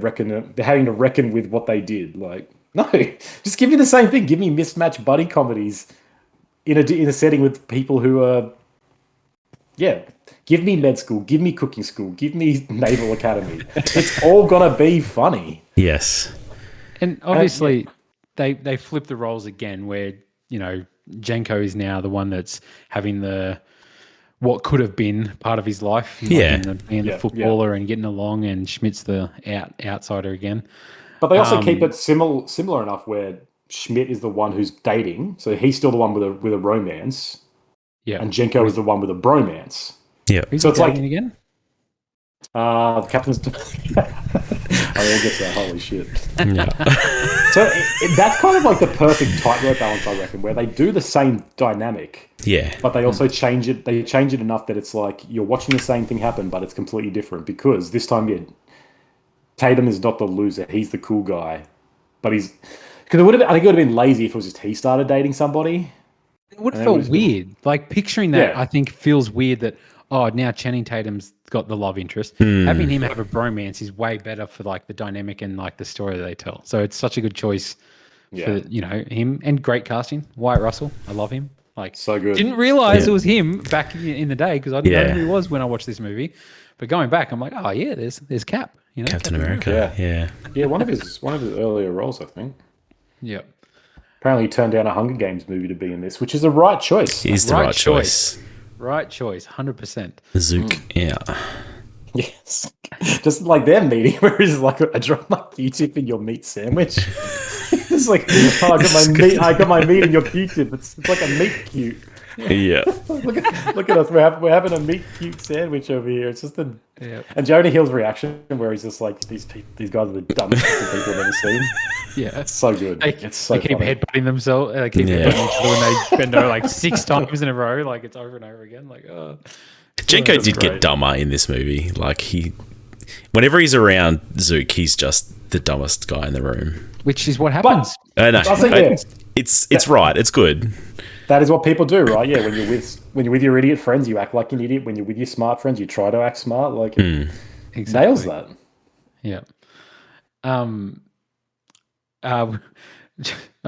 having to reckon with what they did. Like, no, just give me the same thing. Give me mismatched buddy comedies in a setting with people who are, give me med school, give me cooking school, give me Naval Academy. It's all gonna be funny. Yes. And obviously, they flip the roles again, where Jenko is now the one that's having what could have been part of his life, being the footballer and getting along, and Schmidt's the outsider again. But they also keep it similar enough where Schmidt is the one who's dating, so he's still the one with a romance. Yeah, and Jenko is the one with a bromance. Yeah, who's so it's like again. The captain's. I all get to that. Holy shit. Yeah. So that's kind of like the perfect tightrope balance, I reckon, where they do the same dynamic. Yeah. But they also change it. They change it enough that it's like you're watching the same thing happen, but it's completely different. Because this time, Tatum is not the loser. He's the cool guy. But he's... Because I think it would have been lazy if it was just he started dating somebody. It would have felt weird. Like, picturing that, I think, feels weird that, now Channing Tatum's got the love interest. Having him have a bromance is way better for, like, the dynamic and, like, the story that they tell. So it's such a good choice for, him. And great casting. Wyatt Russell. I love him. Like, so good. Didn't realize it was him back in the day because I didn't know who he was when I watched this movie. But going back, I'm like, oh, yeah, there's Cap. You know, Captain America. Yeah, one of his earlier roles, I think. Yeah. Apparently, he turned down a Hunger Games movie to be in this, which is the right choice. He's the right choice. Right choice, 100%. Zook, yeah. Yes. Just like their meeting where he's like, I dropped my Q-tip in your meat sandwich. It's like, oh, I got my meat in your Q-tip. It's like a meat cute. Yeah. Look at us. We're having a meat cute sandwich over here. It's just and Jonah Hill's reaction where he's just like, these guys are the dumbest people I've ever seen. Yeah, it's so good. It's so they keep headbutting themselves. They keep headbutting each other when they bend over like 6 times in a row. Like it's over and over again. Like, Jenko did get dumber in this movie. Like whenever he's around Zook, he's just the dumbest guy in the room. Which is what happens. It's right. It's good. That is what people do, right? Yeah, when you're with your idiot friends, you act like an idiot. When you're with your smart friends, you try to act smart. Like it nails that. Yeah. I'm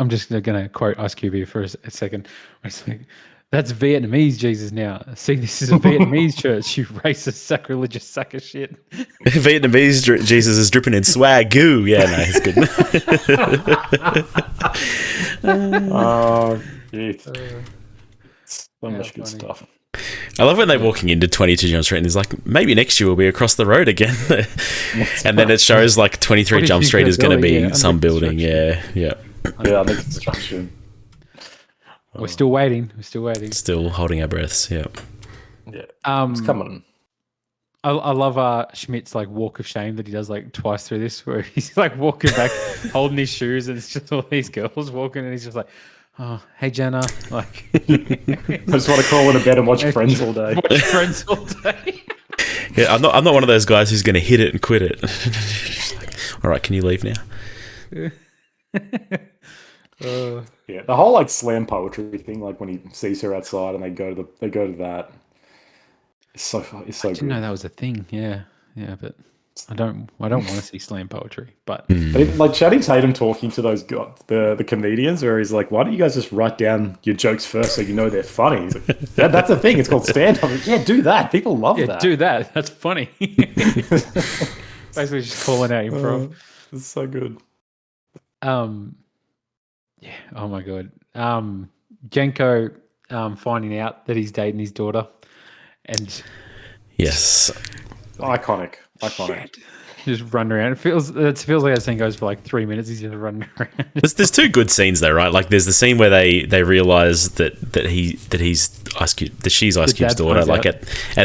just going to quote Ice Cube here for a second. It's like, that's Vietnamese Jesus now. See, this is a Vietnamese church, you racist, sacrilegious sack of shit. Vietnamese Jesus is dripping in swag goo. Yeah, no, it's good. Oh, geez. So much good stuff. I love when they're walking into 22 Jump Street and he's like, maybe next year we'll be across the road again. And then it shows like 23 Jump Street is going to be some building. Yeah, under construction. We're still waiting. Still holding our breaths. Yeah. It's coming. I love Schmidt's like walk of shame that he does like twice through this, where he's like walking back, holding his shoes, and it's just all these girls walking, and he's just like, "Oh, hey Jenna," like, I just want to crawl into bed and watch Friends all day. Yeah, I'm not one of those guys who's going to hit it and quit it. All right, can you leave now? Yeah, the whole like slam poetry thing, like when he sees her outside and they go to that. It's so I good. didn't know that was a thing. Yeah, but I don't want to see slam poetry. But even, like Channing Tatum talking to those the comedians, where he's like, "Why don't you guys just write down your jokes first so you know they're funny?" He's like, that's a thing. It's called stand-up. Like, yeah, do that. People love that. Do that. That's funny. Basically, just calling out improv. It's so good. Yeah. Oh my god. Jenko finding out that he's dating his daughter, and yes, iconic. Just run around. It feels like that scene goes for like 3 minutes. He's just running around. There's 2 good scenes though, right? Like there's the scene where they realize that she's Ice Cube's daughter, like at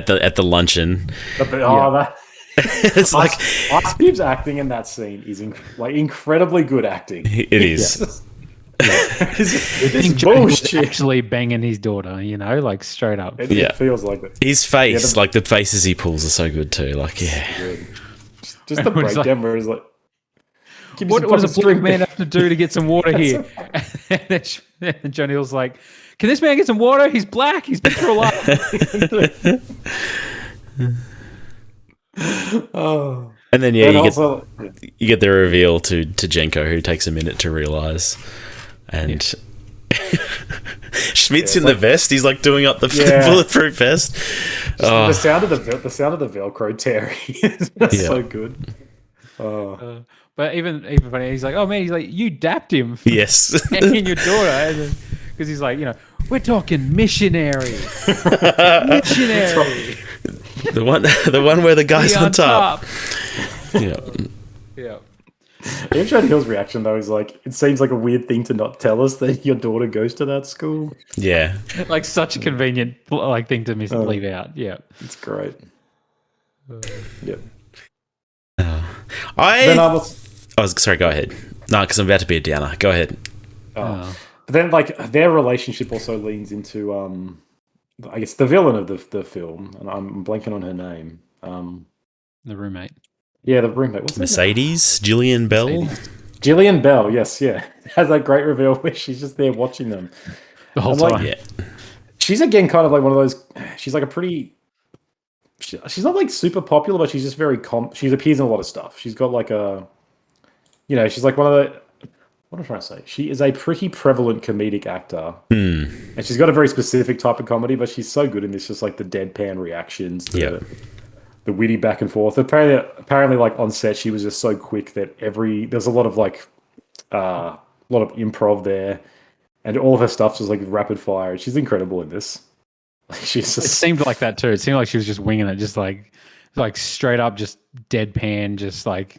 the luncheon. It's like Ice Cube's acting in that scene is incredibly good acting. It is. It's bullshit. Actually banging his daughter, like straight up. It feels like it. His face, like the faces he pulls, are so good too. Like, just the breakdown where he's like, "What does a black man have to do to get some water here?" And then Johnny Hill's like, "Can this man get some water? He's black. He's been through a lot." Oh. And then you get the reveal to Jenko, who takes a minute to realize. And Schmidt's in the vest. He's like doing up the bulletproof vest. The sound of the Velcro tearing is so good. But even funny, he's like, "Oh man," he's like, "You dapped him." Yes, and your daughter, because he's like, we're talking missionary. The one where the guy's on top. Yeah. Even Hill's reaction though is like, it seems like a weird thing to not tell us that your daughter goes to that school. Yeah, like such a convenient thing to leave out. Yeah, it's great. Yep. Then I was sorry. Go ahead. No, because I'm about to be a downer. Go ahead. But then, like, their relationship also leans into, I guess, the villain of the film, and I'm blanking on her name. The roommate. Yeah, the roommate. What's her name? Mercedes, Gillian Bell. Gillian Bell. Yes, yeah. Has that great reveal where she's just there watching them The whole I'm time. Yeah. She's again kind of like one of those. She's like a pretty. She's not like super popular, but she's just very. She appears in a lot of stuff. She's got like a. She's like one of the. What am I trying to say? She is a pretty prevalent comedic actor, and she's got a very specific type of comedy. But she's so good in this, just like the deadpan reactions, the witty back and forth. Apparently, like on set, she was just so quick that there's a lot of like, a lot of improv there, and all of her stuff was like rapid fire. She's incredible in this. She's just, it seemed like that too. It seemed like she was just winging it, just like straight up, just deadpan, just like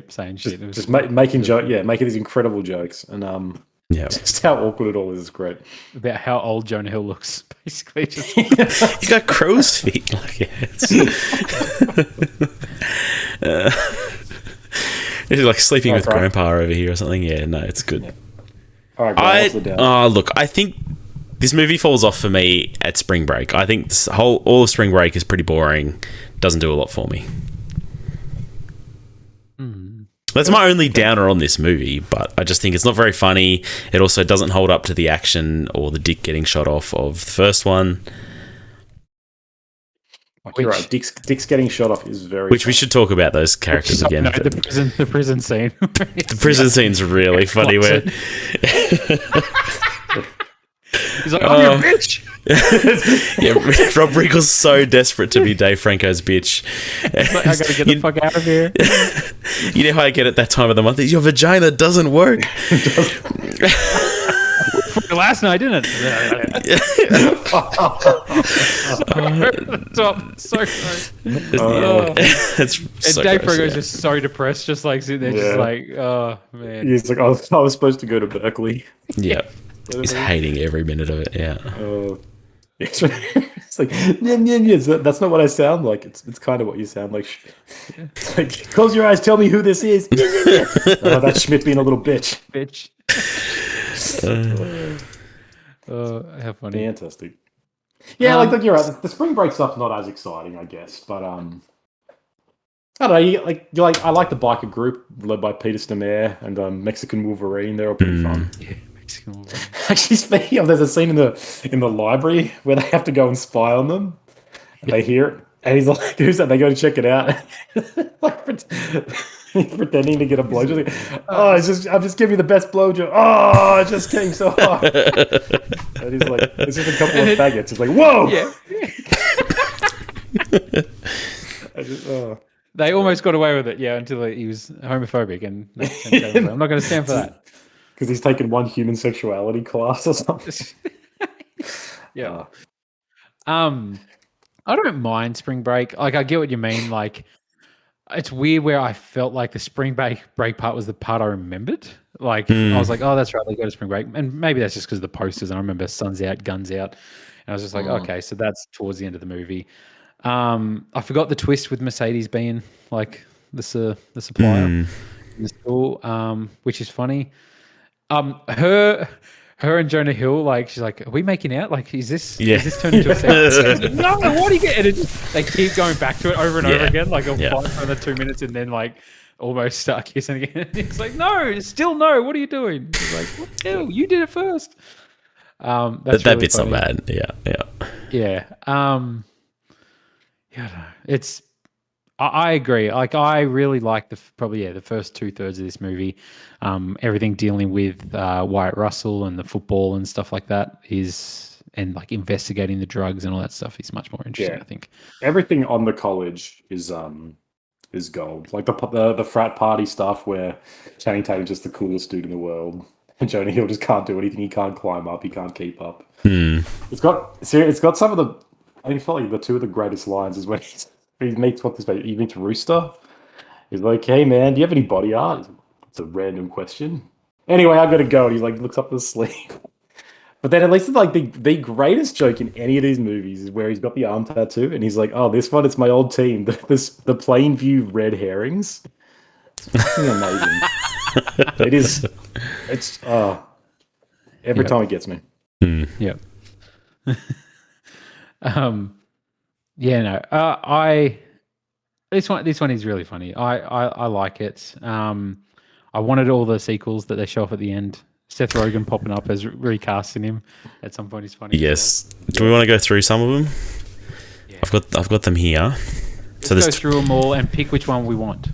saying shit. Making these incredible jokes, and just how awkward it all is great. About how old Jonah Hill looks, basically. Just He's got crow's feet. Like, he's like sleeping with grandpa over here or something. Yeah, no, it's good. Yeah. All right, look, I think this movie falls off for me at Spring Break. I think all of Spring Break is pretty boring. Doesn't do a lot for me. That's my only downer on this movie, but I just think it's not very funny. It also doesn't hold up to the action or the dick getting shot off of the first one. You're right. Dick's getting shot off is very. Which we should talk about those characters again. No, the prison scene. The prison scene's really funny. Where he's like, "I'm your bitch." Rob Riggle's so desperate to be Dave Franco's bitch. Like, I gotta get the fuck out of here. You know how I get at that time of the month? Your vagina doesn't work. Last night, didn't it? So It's so Dave gross, Franco's just so depressed, just like sitting there, just like, oh man. He's like, I was supposed to go to Berkeley. Yeah. He's hating every minute of it. Yeah. It's like, yeah, that's not what I sound like. It's kind of what you sound like. It's like, close your eyes, tell me who this is. That's Schmidt being a little bitch. How funny. Fantastic. Yeah, like you're right. The Spring Break stuff's not as exciting, I guess, but I don't know. You like I like the biker group led by Peter Stormare and Mexican Wolverine. They're all pretty fun. Yeah, Mexican Wolverine. Actually, speaking of, there's a scene in the library where they have to go and spy on them. And they hear it, and he's like, "Who's that?" They go to check it out, like pretending to get a blowjob. Like, I'm just giving you the best blowjob. Oh, it just came so hard. And he's like, "It's just a couple of faggots." It's like, whoa. Yeah. They almost got away with it, until he was homophobic, and I'm not going to stand for that. Because he's taken one human sexuality class or something. Yeah. I don't mind Spring Break. Like, I get what you mean. Like, it's weird where I felt like the Spring Break part was the part I remembered. Like, I was like, oh, that's right, they go to Spring Break. And maybe that's just because of the posters. And I remember Sun's Out, Guns Out. And I was just like, okay, so that's towards the end of the movie. I forgot the twist with Mercedes being like the supplier in the school, which is funny. Her and Jonah Hill, like, she's like, are we making out? Like, is this turned into a sex? Like, no, what do you get? And they keep going back to it over and over again, like, a fight for another 2 minutes, and then like almost start kissing again. It's like, no, still no. What are you doing? He's like, what the hell? You did it first. That really bit's funny. not bad. Yeah. It's. I agree. Like, I really like the first 2/3 of this movie. Everything dealing with Wyatt Russell and the football and stuff like that and like investigating the drugs and all that stuff is much more interesting. I think everything on the college is gold. Like the frat party stuff where Channing Tatum's just the coolest dude in the world, and Jonah Hill just can't do anything. He can't climb up. He can't keep up. It's got some of the. I felt like the two of the greatest lines is when he meets Rooster. He's like, "Hey man, do you have any body art?" It's a random question. Anyway, I gotta go. And he like looks up his sleeve. But then at least like the greatest joke in any of these movies is where he's got the arm tattoo and he's like, "Oh, this one, it's my old team, the Plainview Red Herrings." It's fucking amazing. It is. It's every time it gets me. Yep. Yeah, no. This one is really funny. I like it. I wanted all the sequels that they show off at the end. Seth Rogen popping up as recasting him at some point is funny. Yes. Do we want to go through some of them? Yeah. I've got them here. Let's go through them all and pick which one we want.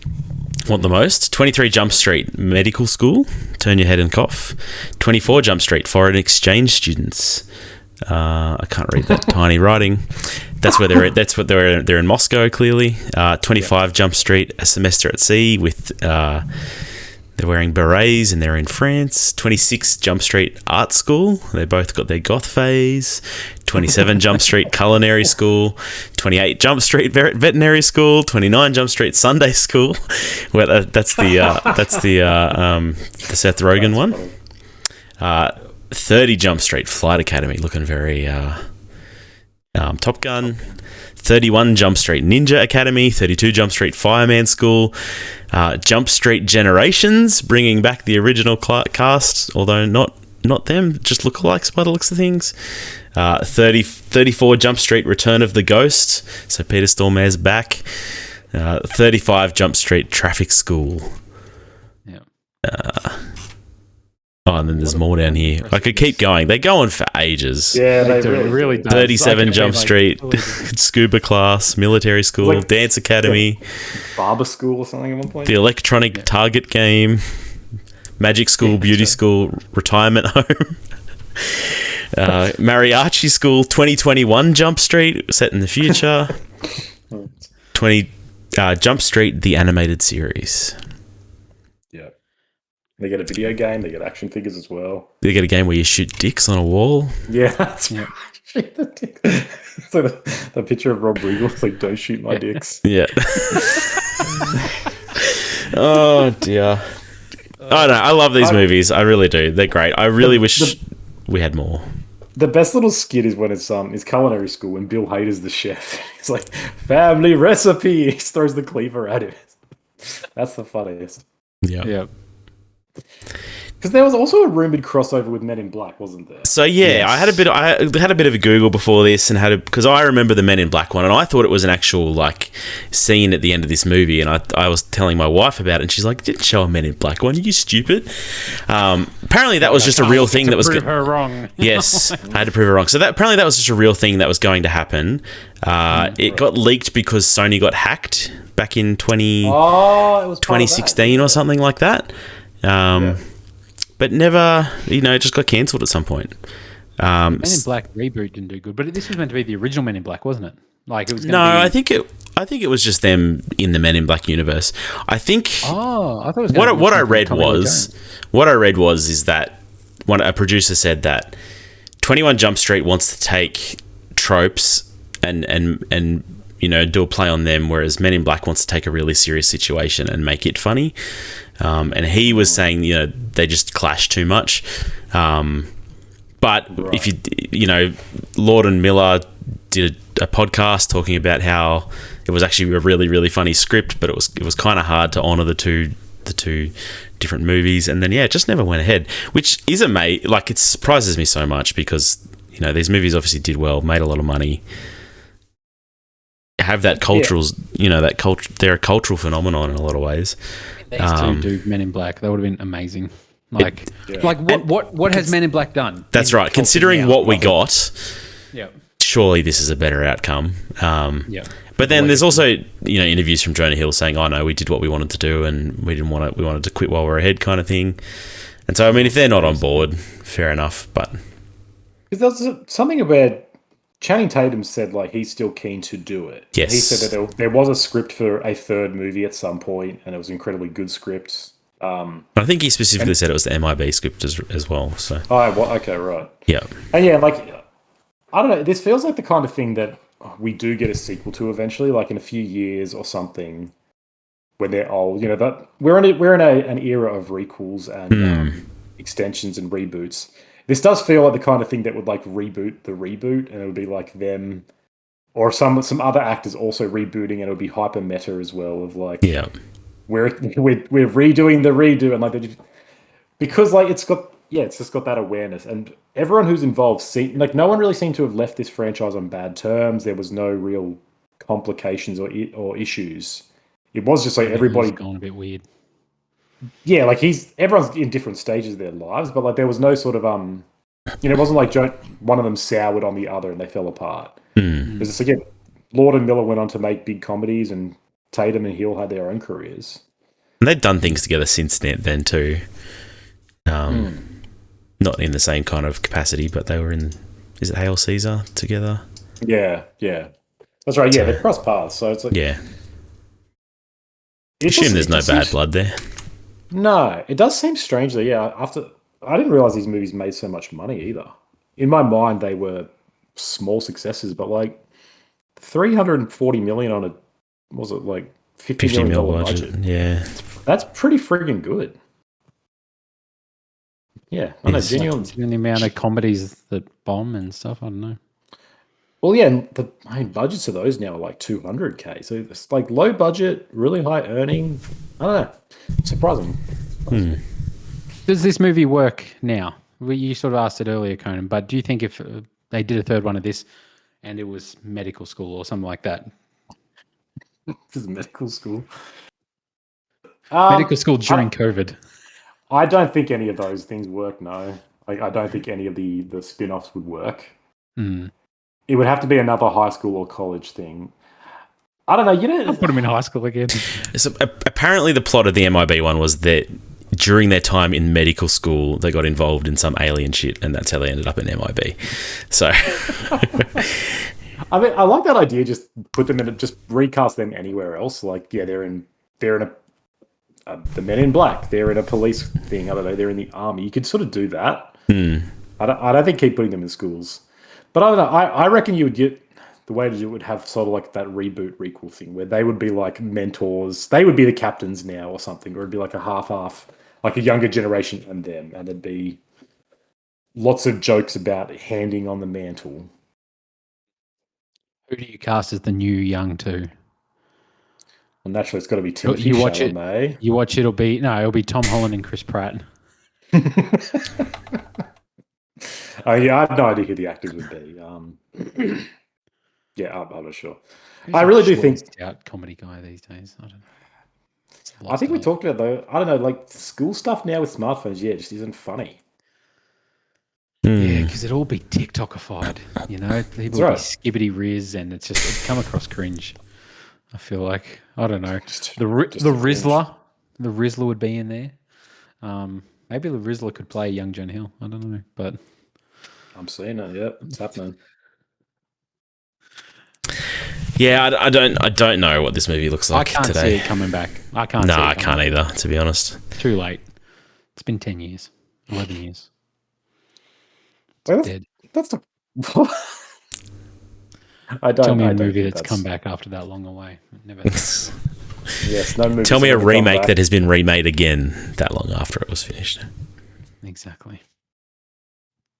Want the most? 23 Jump Street Medical School. Turn your head and cough. 24 Jump Street Foreign Exchange Students. I can't read that tiny writing. That's where they're at. That's what they're in Moscow, clearly. 25 Jump Street, A Semester at Sea, with they're wearing berets and they're in France. 26 Jump Street Art School. They both got their goth phase. 27 Jump Street Culinary School. 28 Jump Street Veterinary School. 29 Jump Street Sunday School. Well, that's the Seth Rogen one. 30 Jump Street Flight Academy, looking very Top Gun. 31 Jump Street Ninja Academy. 32 Jump Street Fireman School. Jump Street Generations, bringing back the original cast, although not them, just lookalikes by the looks of things. 34 Jump Street Return of the Ghost, so Peter Stormare's back. 35 Jump Street Traffic School. Yeah. And then there's more down here. I could keep going. They go on for ages. Yeah, they really do. 37 Jump Street, Scuba Class, Military School, Dance Academy, Barber School or something at one point. The Electronic Target Game, Magic School, Beauty School, Retirement Home, Mariachi School, 2021 Jump Street, set in the future, 20 Jump Street, the animated series. Yeah. They get a video game. They get action figures as well. They get a game where you shoot dicks on a wall. Yeah, that's right. Shoot the dick. It's like the picture of Rob Riggle. It's like, don't shoot my dicks. Yeah. Oh, dear. Oh, no, I love these movies. I really do. They're great. I really wish we had more. The best little skit is when it's culinary school and Bill Hader's the chef. He's like, family recipe. He throws the cleaver at him. That's the funniest. Yeah. Yeah. Because there was also a rumored crossover with Men in Black, wasn't there? So yeah, yes. I had a bit of a Google before this, and because I remember the Men in Black one, and I thought it was an actual like scene at the end of this movie, and I was telling my wife about it, and she's like, "Didn't show a Men in Black one? You stupid!" Apparently, that was just a real thing that was prove her wrong. Yes, I had to prove her wrong. So apparently that was just a real thing that was going to happen. It got leaked because Sony got hacked back in 2016 or something like that. But never, it just got cancelled at some point. Men in Black reboot didn't do good, but this was meant to be the original Men in Black, wasn't it? Like it was. I think it was just them in the Men in Black universe. I think. Oh, I thought it was. What I read was that a producer said that 21 Jump Street wants to take tropes and do a play on them, whereas Men in Black wants to take a really serious situation and make it funny. And he was saying, they just clash too much. But right. If Lord and Miller did a podcast talking about how it was actually a really, really funny script, but it was kind of hard to honour the two different movies. And then, it just never went ahead, which is amazing. Like, it surprises me so much because, these movies obviously did well, made a lot of money. Have that cultural, that culture. They're a cultural phenomenon in a lot of ways. These two do Men in Black. That would have been amazing. What has Men in Black done? That's right. Considering what we got, yeah, surely this is a better outcome. Yeah. But then there's also interviews from Jonah Hill saying, "Oh no, we did what we wanted to do, and we didn't want to. We wanted to quit while we're ahead," kind of thing. And so, I mean, if they're not on board, fair enough. But because there's something about Channing Tatum said like he's still keen to do it. Yes. He said that there was a script for a third movie at some point, and it was an incredibly good script. I think he specifically said it was the MIB script as well. So. Oh, well, okay, right. Yeah. And I don't know. This feels like the kind of thing that we do get a sequel to eventually, like in a few years or something, when they're old. That we're in an era of requels and extensions and reboots. This does feel like the kind of thing that would like reboot the reboot, and it would be like them or some other actors also rebooting, and it would be hyper meta as well. Of like, we're redoing the redo, and like because like it's just got that awareness, and everyone who's involved like no one really seemed to have left this franchise on bad terms. There was no real complications or issues. It was just like everybody gone a bit weird. Yeah, like everyone's in different stages of their lives, but like there was no sort of it wasn't like one of them soured on the other and they fell apart. It was just like Lord and Miller went on to make big comedies, and Tatum and Hill had their own careers. And they've done things together since then too. Not in the same kind of capacity, but they were in. Is it Hail Caesar together? Yeah, that's right. Yeah, they crossed paths, so it's like Assume there's no bad blood there. No, it does seem strange that I didn't realize these movies made so much money either. In my mind, they were small successes, but like 340 million on was it like $50 million budget? Yeah, that's pretty friggin' good. Yeah, I know. Genuine. The amount of comedies that bomb and stuff. I don't know. Well, yeah, and the budgets of those now are like 200K. So it's like low budget, really high earning. I don't know. Surprising. Does this movie work now? Well, you sort of asked it earlier, Conan, but do you think if they did a third one of this and it was medical school or something like that? This is medical school. Medical school during COVID. I don't think any of those things work, no. Like, I don't think any of the spin-offs would work. It would have to be another high school or college thing. I don't know. I'll put them in high school again. So apparently the plot of the MIB one was that during their time in medical school, they got involved in some alien shit, and that's how they ended up in MIB. So, I mean, I like that idea. Just put them in, just recast them anywhere else. Like, yeah, they're in the Men in Black. They're in a police thing. I don't know. They're in the army. You could sort of do that. I don't think keep putting them in schools. But I don't know. I reckon you would get the way you would have sort of like that reboot requel thing where they would be like mentors. They would be the captains now or something, or it'd be like a half, like a younger generation and them, and there'd be lots of jokes about handing on the mantle. Who do you cast as the new young two? Well, naturally, it's got to be Timothy Chalamet. You watch it'll be Tom Holland and Chris Pratt. Oh yeah, I have no idea who the actors would be. Yeah, I'm not sure. I really do think out comedy guy these days. I don't know. I think we talked about though. I don't know, like school stuff now with smartphones. Yeah, it just isn't funny. Yeah, because it'd all be TikTokified. You know, people would be skibbity riz, and it'd come across cringe. I feel like I don't know. The Rizzler would be in there. Maybe the Rizzler could play young Jonah Hill. I don't know, but I'm seeing it. Yep, it's happening. Yeah, I don't know what this movie looks like today. I can't see it coming back. I can't. No, I can't either. To be honest, too late. It's been 10 years, 11 years. Well, dead. That's the. I don't. Tell me a movie that's come back after that long away. Never. Yes, no movie. Tell me a remake that has been remade again that long after it was finished. Exactly.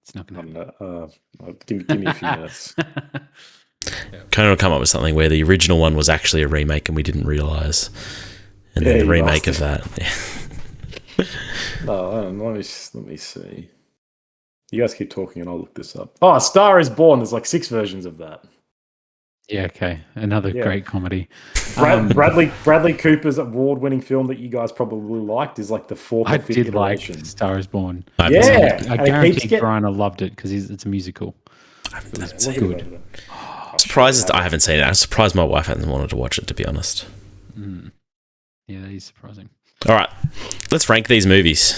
It's not going to happen. Give me a few minutes. Conan will come up with something where the original one was actually a remake and we didn't realise. And then the remake of that. Let me see. You guys keep talking and I'll look this up. Oh, A Star is Born. There's like 6 versions of that. Yeah, okay. Another great comedy. Bradley Cooper's award-winning film that you guys probably liked is like the 4th or 5th I did iteration. like Star is Born. I guarantee Brian loved it because it's a musical. It's good. I'm surprised I haven't seen it. I'm surprised my wife hasn't wanted to watch it, to be honest. Yeah, that is surprising. All right, let's rank these movies.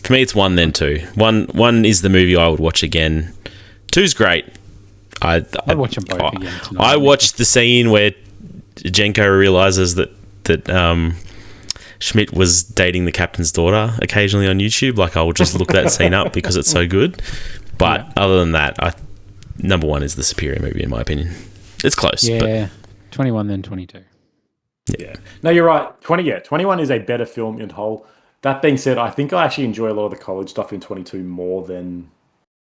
For me, it's 1 then 2. One is the movie I would watch again. 2's great. I'd watch them both again tonight. I watched the scene where Jenko realizes that Schmidt was dating the captain's daughter occasionally on YouTube. Like, I will just look that scene up because it's so good. But other than that, number 1 is the superior movie in my opinion. It's close. Yeah, but 21 then 22. Yeah. No, you're right. 21 is a better film in whole. That being said, I think I actually enjoy a lot of the college stuff in 22 more than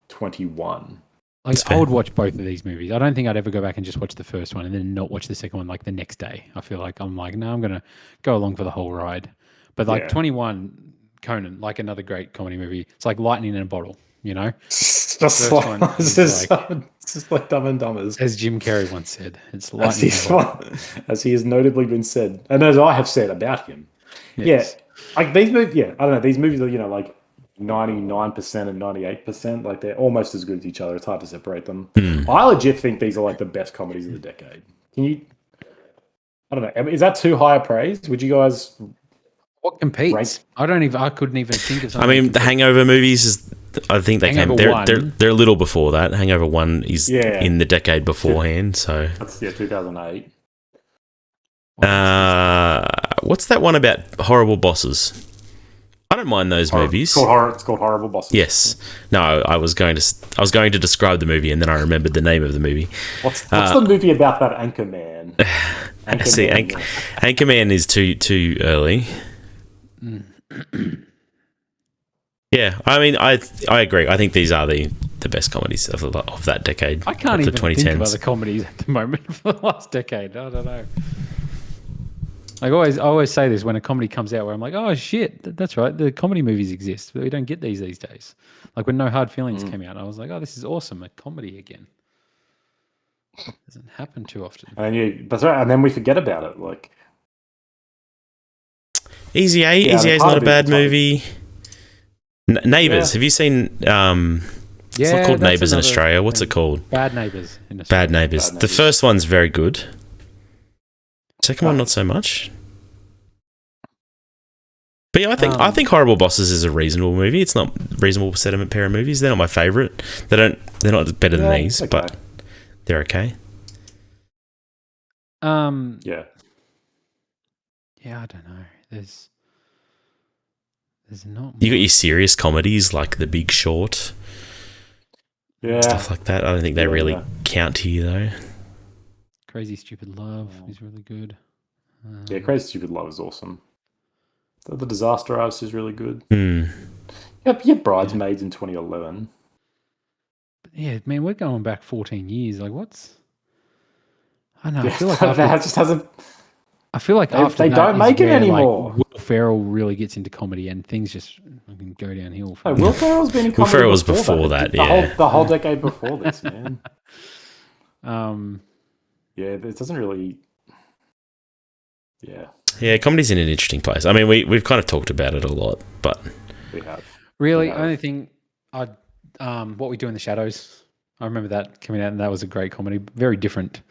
21. Like, fair. I would watch both of these movies. I don't think I'd ever go back and just watch the first one and then not watch the second one like the next day. I feel like I'm like, no, I'm gonna go along for the whole ride. But like Yeah. 21, Conan, like another great comedy movie. It's like lightning in a bottle, you know. It's First just like, one it's is just, it's just like Dumb and Dumbers. As Jim Carrey once said, it's As, lightning in a bottle. as he has notably been said, and as I have said about him. Yes. Yeah, like these movies. Yeah, I don't know. These movies are like 99% and 98%. Like they're almost as good as each other. It's hard to separate them. I legit think these are like the best comedies of the decade. Can you? I don't know. I mean, is that too high a praise? Would you guys? What competes? Right. I couldn't even think of I something. mean, the Hangover movies is. I think they came. Hangover They're a little before that. Hangover 1 is Yeah. in the decade beforehand. So That's 2008. what's that one about horrible bosses? I don't mind those movies. It's called Horrible Bosses. Yes. No, I was going to describe the movie, and then I remembered the name of the movie. What's the movie about that Anchorman? See, Anchorman is too early. Yeah, I mean, I agree. I think these are the best comedies of that decade. I can't of even the 2010s. think of other comedies at the moment for the last decade. I don't know. I always say this when a comedy comes out where I'm like, oh shit, that's right. The comedy movies exist, but we don't get these days. Like when No Hard Feelings came out, I was like, oh, this is awesome, a comedy again. Doesn't happen too often. And that's right. And then we forget about it. Like Easy A. Easy A is not a bad movie. Neighbours. Yeah. Have you seen? It's not called Neighbours in Australia. What's it called? Bad Neighbours in Australia. Bad Neighbours. The first one's very good. Second one, not so much. But yeah, I think Horrible Bosses is a reasonable movie. It's not reasonable sediment pair of movies. They're not my favourite. They're not better than these, okay. but they're okay. Yeah. Yeah, I don't know. There's not. You got your serious comedies like The Big Short, stuff like that. I don't think they really count here though. Crazy Stupid Love is really good. Yeah, Crazy Stupid Love is awesome. The Disaster Artist is really good. Yep, Bridesmaids in 2011. Yeah, man, we're going back 14 years. Like, what's? I don't know. Yeah, I feel like that just hasn't. I feel like after they that don't is make it where, anymore. Like, Will Ferrell really gets into comedy, and things just fucking go downhill. No, Will Ferrell's been in comedy. Will Ferrell was before that. The whole decade before this, man. Yeah, it doesn't really. Yeah. Yeah, comedy's in an interesting place. I mean, we've kind of talked about it a lot, but We have. Really, only thing What We Do in the Shadows. I remember that coming out, and that was a great comedy. Very different.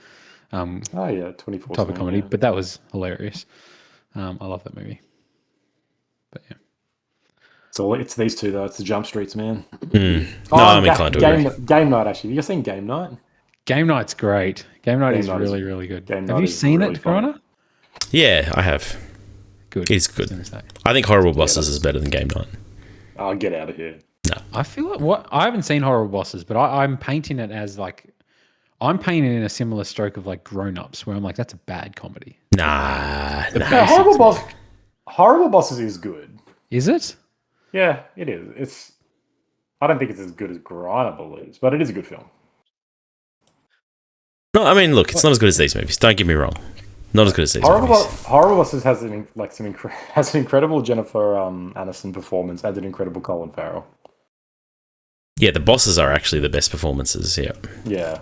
24 type of comedy, but that was hilarious. I love that movie. But yeah. So it's these two though. It's the Jump Streets, man. No, I'm inclined to agree. Game Night, actually. Have you seen Game Night? Game Night's great. Game Night is really, really good. Have you seen it, Corona? Yeah, I have. Good. It's good. I think Horrible Bosses is better than Game Night. I'll get out of here. No. I feel like I haven't seen Horrible Bosses, but I'm painting it as like I'm painting in a similar stroke of like Grown Ups, where I'm like, that's a bad comedy. Nah. Horrible Bosses is good. Is it? Yeah, it is. I don't think it's as good as Grindable is, but it is a good film. No, I mean, look, it's not as good as these movies. Don't get me wrong. Not as good as these movies. Horrible Bosses has an incredible Jennifer Aniston performance and an incredible Colin Farrell. Yeah, the bosses are actually the best performances. Yeah. Yeah.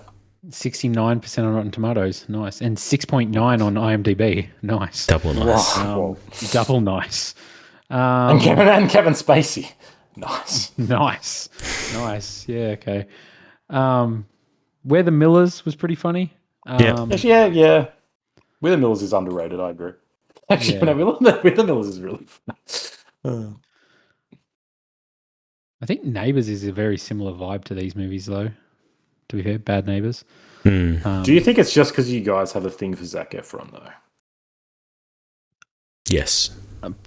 69% on Rotten Tomatoes, nice, and 6.9 on IMDb, nice. Double nice. Wow. Double nice. And Kevin Spacey, nice. Nice. Yeah, okay. Where the Millers was pretty funny. Yeah. Where the Millers is underrated. I agree. Actually, no, Where the Millers is really funny. I think Neighbours is a very similar vibe to these movies, though. To be fair, Bad Neighbours. Do you think it's just because you guys have a thing for Zac Efron, though? Yes.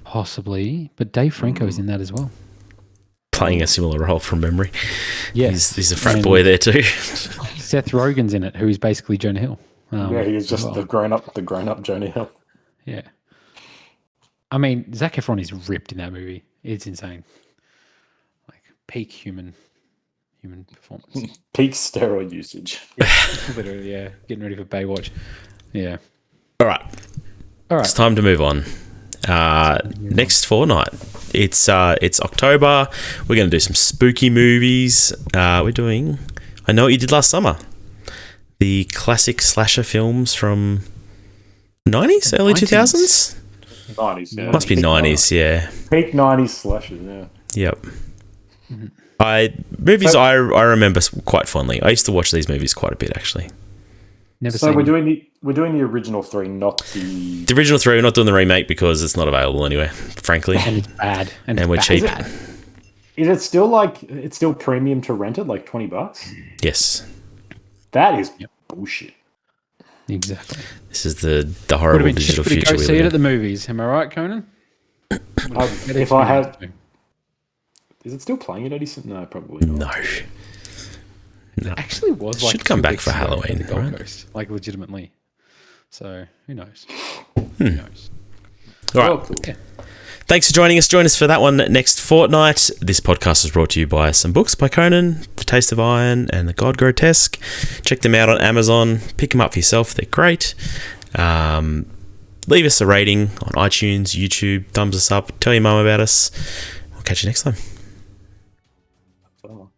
Possibly, but Dave Franco is in that as well. Playing a similar role from memory. Yes. He's a frat boy there too. Seth Rogen's in it, who is basically Jonah Hill. He is just the grown-up Jonah Hill. Yeah. I mean, Zac Efron is ripped in that movie. It's insane. Like, peak human human performance. Peak steroid usage. Literally, yeah. Getting ready for Baywatch. Yeah. All right. It's time to move on. Next fortnight, it's October. We're going to do some spooky movies. We're doing I Know What You Did Last Summer, the classic slasher films from 90s, early 2000s. 90s, yeah. Must be 90s, yeah. Peak 90s slashers, yeah. Yep. Movies I remember quite fondly. I used to watch these movies quite a bit, actually. So we're doing the original three, not the original three. We're not doing the remake because it's not available anywhere, frankly. And it's bad. And we're cheap. Is it still premium to rent it, like $20? Yes. That is bullshit. Exactly. This is the horrible digital future go we see live it in. at the movies. Am I right, Conan? If I had, is it still playing at Edison? No, probably not. No. It actually was like should come 2 back weeks for ago Halloween, at the Gold right? Coast, like legitimately. So who knows? Who knows? All right. Oh, cool. Yeah. Thanks for joining us. Join us for that one next fortnight. This podcast is brought to you by some books by Conan, The Taste of Iron and The God Grotesque. Check them out on Amazon. Pick them up for yourself. They're great. Leave us a rating on iTunes, YouTube. Thumbs us up. Tell your mum about us. We'll catch you next time. Oh.